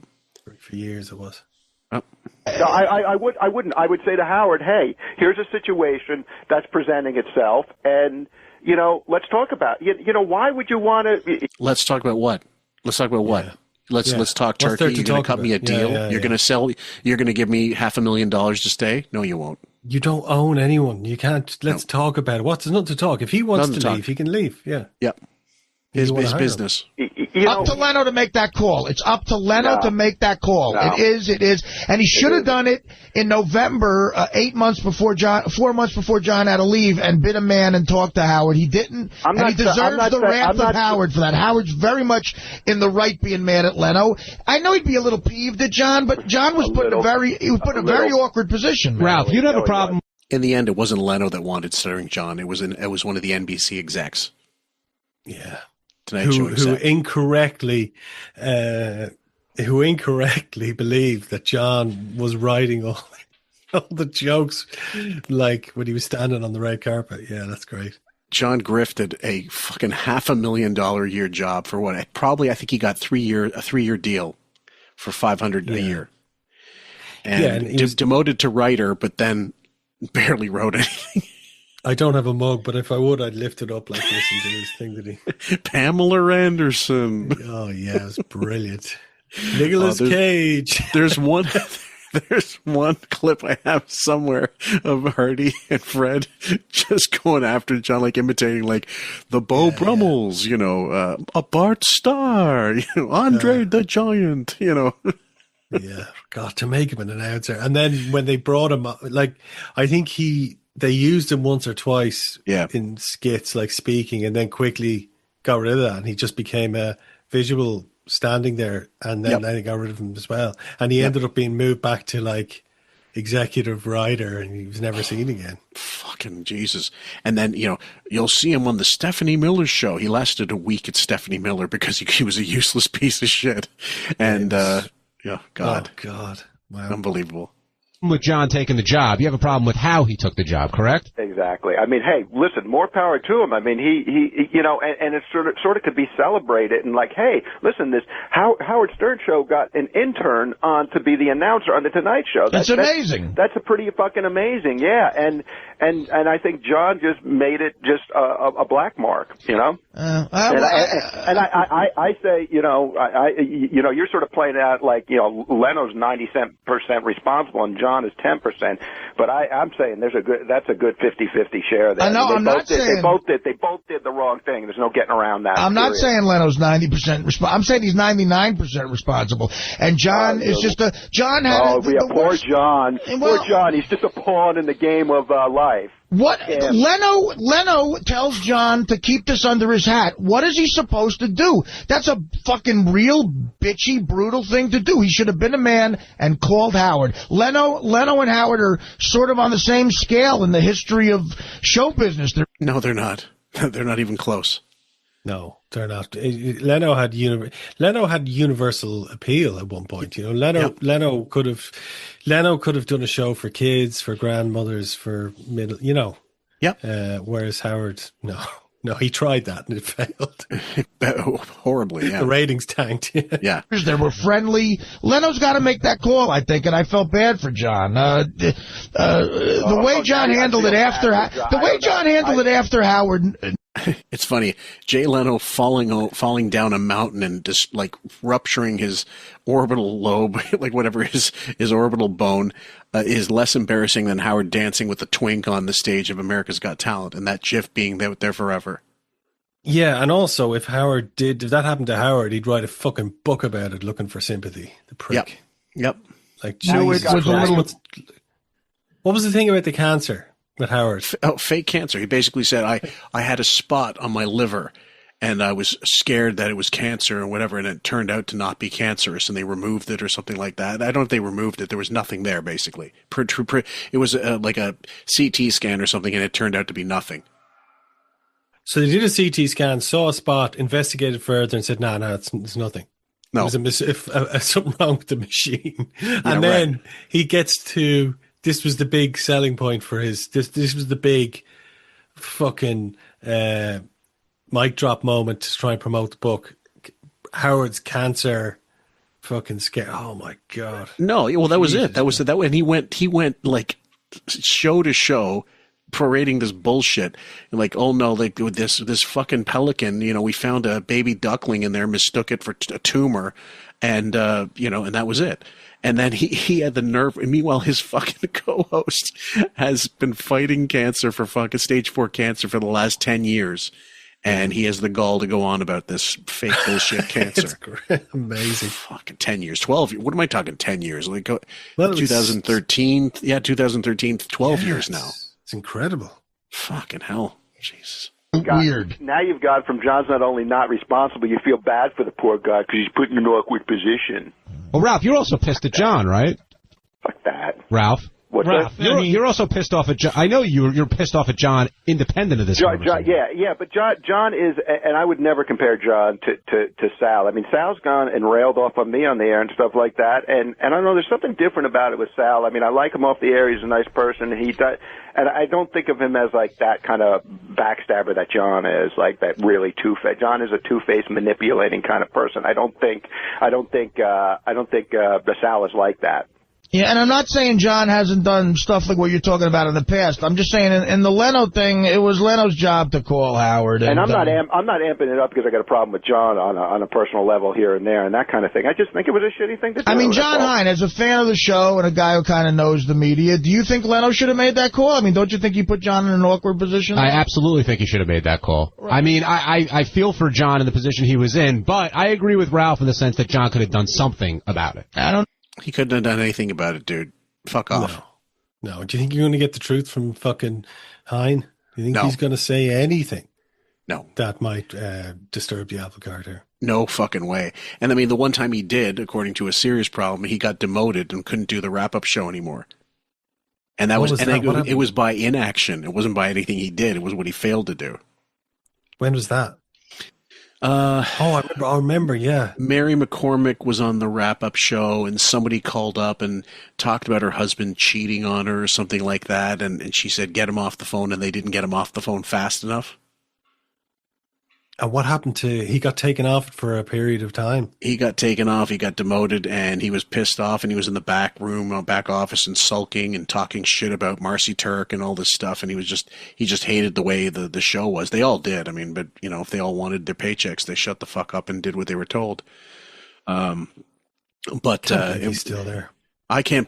S6: for years it was.
S15: No, I wouldn't. I would say to Howard, hey, here's a situation that's presenting itself, and let's talk about. Why would you want to?
S1: Let's talk about what? Let's talk about what? Yeah. Let's talk turkey. You're going to cut me a deal. You're going to sell. You're going to give me $500,000 to stay. No, you won't.
S6: You don't own anyone. You can't. Let's talk about it. There's nothing to talk. If he wants to leave, he can leave. Yeah.
S1: Yep. His business.
S7: Up to Leno to make that call. It's up to Leno to make that call.
S15: No.
S7: It is. And he should have done it in November, 4 months before John had to leave, and been a man and talked to Howard. He didn't. He deserves the wrath of Howard for that. Howard's very much in the right being mad at Leno. I know he'd be a little peeved at John, but John was put in a very awkward position.
S12: Ralph, you'd have a problem.
S1: In the end, it wasn't Leno that wanted Stuttering John. It was one of the NBC execs.
S6: Yeah.
S1: Who
S6: incorrectly believed that John was writing all the jokes, like when he was standing on the red carpet. Yeah, that's great.
S1: John grifted a fucking $500,000 a year job for what? I think he got a 3-year deal for $500 a year, and he was demoted to writer, but then barely wrote anything.
S6: I don't have a mug, but if I would, I'd lift it up like this and do his thing that he...
S1: Pamela Anderson.
S6: Oh, yeah, it was brilliant. Nicolas Cage.
S1: There's one clip I have somewhere of Hardy and Fred just going after John, like imitating like the Beau Brummels, a Bart Starr, Andre the Giant,
S6: Yeah, God, to make him an announcer. And then when they brought him up, like, I think they used him once or twice in skits, like speaking, and then quickly got rid of that. And he just became a visual standing there. And then they got rid of him as well. And he ended up being moved back to like executive writer, and he was never seen again.
S1: Fucking Jesus. And then, you'll see him on the Stephanie Miller show. He lasted a week at Stephanie Miller because he was a useless piece of shit. And, God.
S6: Oh, God. Wow.
S1: Unbelievable.
S12: With John taking the job, you have a problem with how he took the job, correct?
S15: Exactly. I mean, hey, listen, more power to him. I mean, he and it sort of could be celebrated and like, hey, listen, this Howard Stern show got an intern on to be the announcer on the Tonight Show.
S7: That's amazing.
S15: That's a pretty fucking amazing, yeah. And I think John just made it just a black mark, I say, you're sort of playing out like, Leno's 90% responsible and John is 10%, but I'm saying that's a good 50-50 share there.
S7: I know. I'm not saying
S15: they both did the wrong thing. There's no getting around that.
S7: I'm not saying Leno's 90% responsible. I'm saying he's 99% responsible, and John is just John had.
S15: Poor John. Poor John. He's just a pawn in the game of life.
S7: What Leno tells John to keep this under his hat. What is he supposed to do? That's a fucking real bitchy, brutal thing to do. He should have been a man and called Howard. Leno and Howard are sort of on the same scale in the history of show business.
S1: No, they're not. They're not even close.
S6: No, they're not. Leno had universal appeal at one point. Leno could have done a show for kids, for grandmothers, for middle. Whereas Howard, no, he tried that and it failed
S1: horribly. Yeah,
S6: the ratings tanked.
S1: Yeah,
S7: they were friendly. Leno's got to make that call, I think, and I felt bad for John. The way John handled it after Howard.
S1: It's funny, Jay Leno falling down a mountain and just like rupturing his orbital lobe, like whatever his orbital bone, is less embarrassing than Howard dancing with a twink on the stage of America's Got Talent, and that GIF being there forever.
S6: Yeah, and also if that happened to Howard, he'd write a fucking book about it, looking for sympathy. The prick.
S1: Yep.
S6: Like, Jesus Christ, what was the thing about the cancer? With Howard.
S1: Fake cancer. He basically said, I had a spot on my liver, and I was scared that it was cancer or whatever, and it turned out to not be cancerous, and they removed it or something like that. I don't know if they removed it. There was nothing there, basically. It was like a CT scan or something, and it turned out to be nothing.
S6: So they did a CT scan, saw a spot, investigated further, and said, no, it's nothing.
S1: No.
S6: There's something wrong with the machine. And then he gets to, this was the big selling point for his, this was the big fucking mic drop moment to try and promote the book. Howard's cancer fucking scare. Oh my God.
S1: No, well, that was it. That was that. And he went like show to show, parading this bullshit. And like, oh no, like with this fucking pelican, we found a baby duckling in there, mistook it for a tumor, and and that was it. And then he had the nerve. And meanwhile, his fucking co-host has been fighting cancer for fucking stage 4 cancer for the last 10 years. And he has the gall to go on about this fake bullshit cancer.
S6: It's great. Amazing.
S1: Fucking 10 years, 12 years. What am I talking 10 years? Like 2013. Yeah, 2013, 12 years now.
S6: It's incredible.
S1: Fucking hell. Jesus.
S7: Weird.
S15: Now you've gone from John's not only not responsible, you feel bad for the poor guy because he's put in an awkward position.
S12: Well, Ralph, you're also pissed at John, right?
S15: Fuck that.
S12: Ralph.
S15: What's
S12: Ralph,
S15: that?
S12: you're also pissed off at John. I know you're pissed off at John independent of this conversation.
S15: Yeah, but John is, and I would never compare John to Sal. I mean, Sal's gone and railed off on me on the air and stuff like that, and I don't know, there's something different about it with Sal. I mean, I like him off the air, he's a nice person, and I don't think of him as like that kind of backstabber that John is, like that really two-faced. John is a two-faced, manipulating kind of person. I don't think Sal is like that.
S7: Yeah, and I'm not saying John hasn't done stuff like what you're talking about in the past. I'm just saying in the Leno thing, it was Leno's job to call Howard.
S15: And I'm not amping it up because I got a problem with John on a personal level here and there and that kind of thing. I just think it was a shitty thing to do.
S7: I mean, John Hine, as a fan of the show and a guy who kind of knows the media, do you think Leno should have made that call? I mean, don't you think he put John in an awkward position?
S12: I absolutely think he should have made that call. Right. I mean, I feel for John in the position he was in, but I agree with Ralph in the sense that John could have done something about it.
S1: He couldn't have done anything about it, dude. Fuck off.
S6: No. Do you think you're going to get the truth from fucking Hine? Do you think he's going to say anything?
S1: No.
S6: That might disturb the apple cart here.
S1: No fucking way. And I mean, the one time he did, according to a serious problem, he got demoted and couldn't do the wrap-up show anymore. And that it was by inaction. It wasn't by anything he did. It was what he failed to do.
S6: When was that? I remember, yeah.
S1: Mary McCormick was on the wrap-up show, and somebody called up and talked about her husband cheating on her or something like that, and she said, get him off the phone, and they didn't get him off the phone fast enough.
S6: And what happened he got taken off for a period of time? He got taken off, he got demoted, and he was pissed off, and he was in the back room, back office, and sulking and talking shit about Marcy Turk and all this stuff, and he just hated the way the show was. They all did, I mean, but, if they all wanted their paychecks, they shut the fuck up and did what they were told. But he's still there. I can,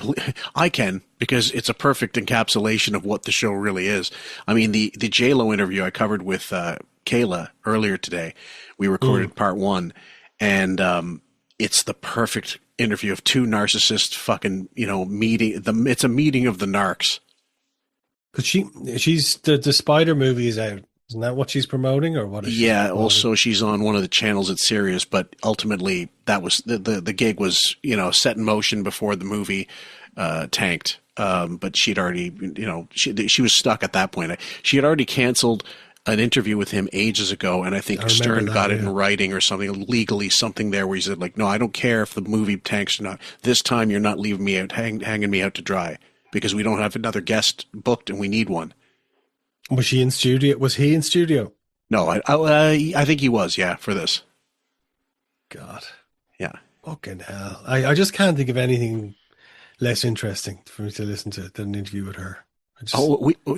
S6: because it's a perfect encapsulation of what the show really is. I mean, the J-Lo interview I covered with Kayla earlier today, we recorded part 1, and it's the perfect interview of two narcissists fucking, meeting. It's a meeting of the narcs. Because she's the Spider movie is out. Isn't that what she's promoting, or what is she promoting? Also she's on one of the channels at Sirius, but ultimately that was the gig was, set in motion before the movie tanked. But she'd already, she was stuck at that point. She had already canceled an interview with him ages ago, and I think Stern got it in writing or something, legally something there where he said, like, no, I don't care if the movie tanks or not. This time you're not leaving me out, hanging me out to dry, because we don't have another guest booked and we need one. Was she in studio? Was he in studio? No, I think he was, yeah, for this. God. Yeah. Fucking hell. I just can't think of anything less interesting for me to listen to than an interview with her.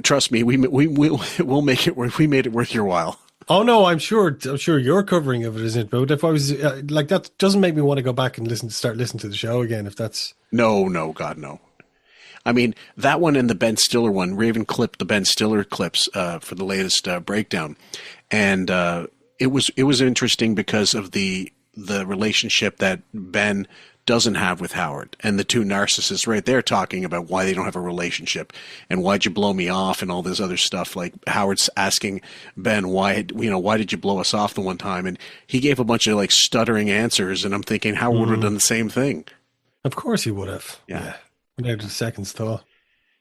S6: Trust me, we'll make it worth. We made it worth your while. Oh no, I'm sure your covering of it isn't. But if I was like, that doesn't make me want to go back and start listening to the show again. If that's no, God no. I mean, that one and the Ben Stiller one, Raven clipped the Ben Stiller clips for the latest breakdown, and it was interesting because of the relationship that Ben
S1: doesn't have with Howard, and the two narcissists right there talking about why they don't have a relationship and why'd you blow me off and all this other stuff. Like Howard's asking Ben why did you blow us off the one time, and he gave a bunch of like stuttering answers, and I'm thinking Howard would have done the same thing.
S6: Of course he would have.
S1: Yeah.
S6: Without a second's thought.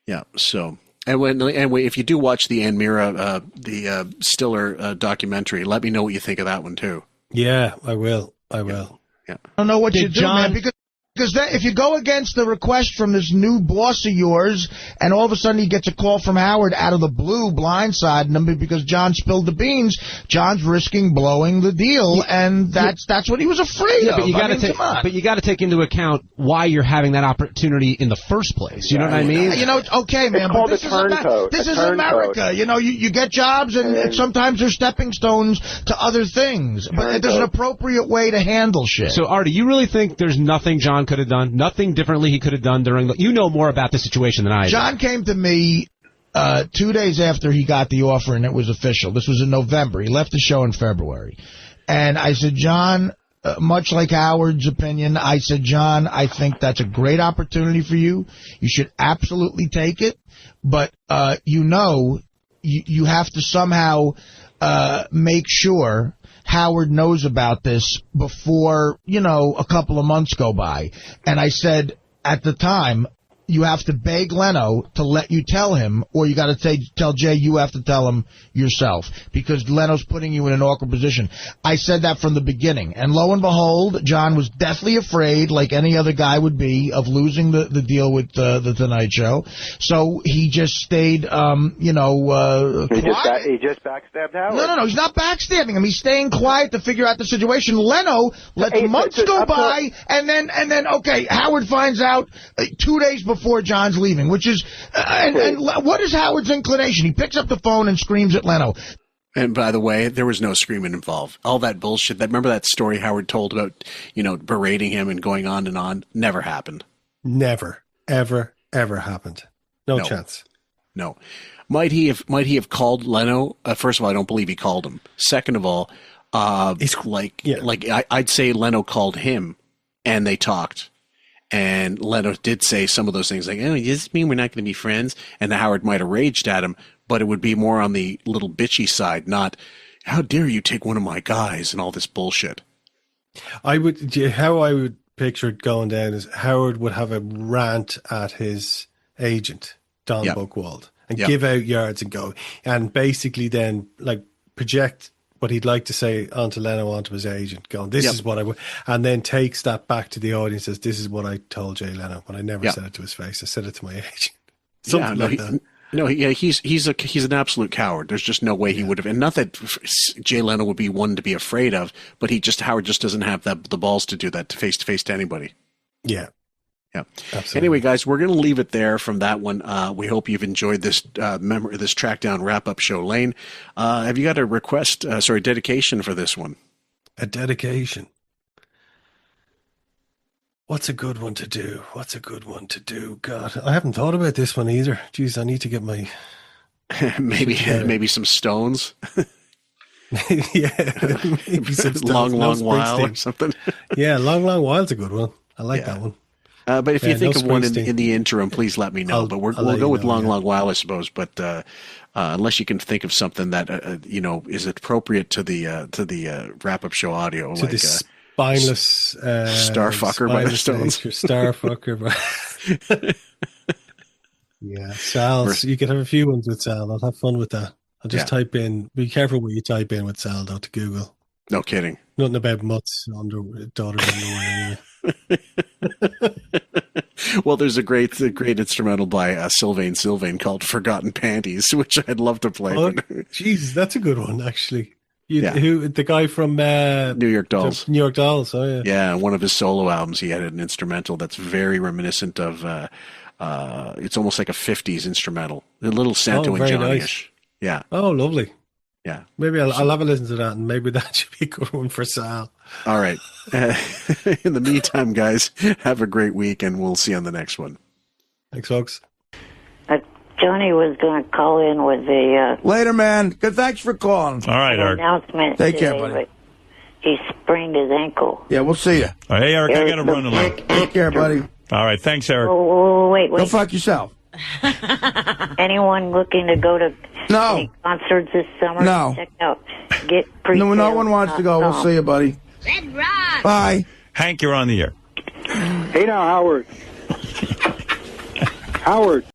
S1: Yeah. So. Anyway, if you do watch the Ann Mira, the Stiller documentary, let me know what you think of that one too.
S6: Yeah, I will. Yeah.
S7: I don't know what you do, man, because if you go against the request from this new boss of yours, and all of a sudden he gets a call from Howard out of the blue, blindsiding him because John spilled the beans, John's risking blowing the deal, and that's what he was afraid of.
S12: But you got to take into account why you're having that opportunity in the first place. You know what I mean?
S7: Okay, man, but this is America. You get jobs, and sometimes they're stepping stones to other things. But there's an appropriate way to handle shit.
S12: So, Artie, you really think there's nothing John could have done, nothing differently he could have done during you know more about the situation than I do.
S7: John came to me 2 days after he got the offer and it was official. This was in November. He left the show in February. And I said, John, much like Howard's opinion, I said, John, I think that's a great opportunity for you. You should absolutely take it. But, you have to somehow make sure Howard knows about this before, a couple of months go by. And I said, at the time, you have to beg Leno to let you tell him, or you got to tell Jay you have to tell him yourself, because Leno's putting you in an awkward position. I said that from the beginning. And lo and behold, John was deathly afraid, like any other guy would be, of losing the deal with the Tonight Show. So he just stayed, quiet.
S15: He just backstabbed Howard.
S7: No, he's not backstabbing him. He's staying quiet to figure out the situation. Leno lets months go by, and then, okay, Howard finds out 2 days before John's leaving, which is, and what is Howard's inclination? He picks up the phone and screams at Leno.
S1: And by the way, there was no screaming involved. All that bullshit. Remember that story Howard told about, berating him and going on, never happened.
S6: Never, ever, ever happened. No chance.
S1: No. Might he have called Leno? First of all, I don't believe he called him. Second of all, I'd say Leno called him and they talked. And Leno did say some of those things like, oh, does this mean we're not going to be friends? And Howard might have raged at him, but it would be more on the little bitchy side, not, how dare you take one of my guys and all this bullshit.
S6: How I would picture it going down is Howard would have a rant at his agent, Don Buchwald, and give out yards and go. And basically then project what he'd like to say onto Leno, onto his agent, going, this is what I would, and then takes that back to the audience as, this is what I told Jay Leno, but I never said it to his face. I said it to my agent. Something like that.
S1: No, he's an absolute coward. There's just no way he would have, and not that Jay Leno would be one to be afraid of, but Howard just doesn't have the balls to do that face to face to anybody.
S6: Yeah.
S1: Yeah.
S6: Absolutely.
S1: Anyway, guys, we're going to leave it there from that one. We hope you've enjoyed this this track down wrap up show. Lane, have you got a dedication for this one?
S6: A dedication. What's a good one to do? God, I haven't thought about this one either. Jeez, I need to get my
S1: maybe some stones.
S6: Maybe some stones.
S1: long while or something.
S6: Yeah, long while's a good one. I like that one.
S1: But if you think of one in the interim, please let me know. But we'll go with long while, I suppose. But unless you can think of something that is appropriate to the wrap up show audio,
S6: to the spineless
S1: Starfucker by the Stones.
S6: Starfucker. Yeah, Sal. You could have a few ones with Sal. I'll have fun with that. I'll just type in. Be careful what you type in with Sal, though, to Google.
S1: No kidding.
S6: Nothing about Mutt's daughter's underwear.
S1: Well, there's a great instrumental by Sylvain called "Forgotten Panties," which I'd love to play.
S6: Oh, Jesus, that's a good one, actually. Who the guy from
S1: New York Dolls?
S6: New York Dolls. Oh yeah.
S1: Yeah, one of his solo albums, he had an instrumental that's very reminiscent of. It's almost like a '50s instrumental, a little Santo and Johnny-ish. Nice. Yeah.
S6: Oh, lovely.
S1: Yeah.
S6: Maybe I'll have a listen to that, and maybe that should be a good one for Sal.
S1: All right. In the meantime, guys, have a great week, and we'll see you on the next one.
S6: Thanks, folks.
S16: Johnny was going to call in with the
S17: later, man. Good, thanks for calling.
S3: All right, Art.
S16: announcement.
S17: Take care,
S16: today,
S17: buddy.
S16: he sprained his ankle.
S17: Yeah, we'll see you.
S3: Hey, Eric, I got to run along.
S17: Take care, buddy.
S3: All right, thanks, Eric.
S16: Oh, wait.
S17: Go fuck yourself.
S16: Anyone looking to go to any concerts this summer?
S17: No.
S16: Check out. Get pre-sale.
S17: No one wants to go. We'll see you, buddy. Bye.
S3: Hank, you're on the air.
S18: Hey now, Howard. Howard.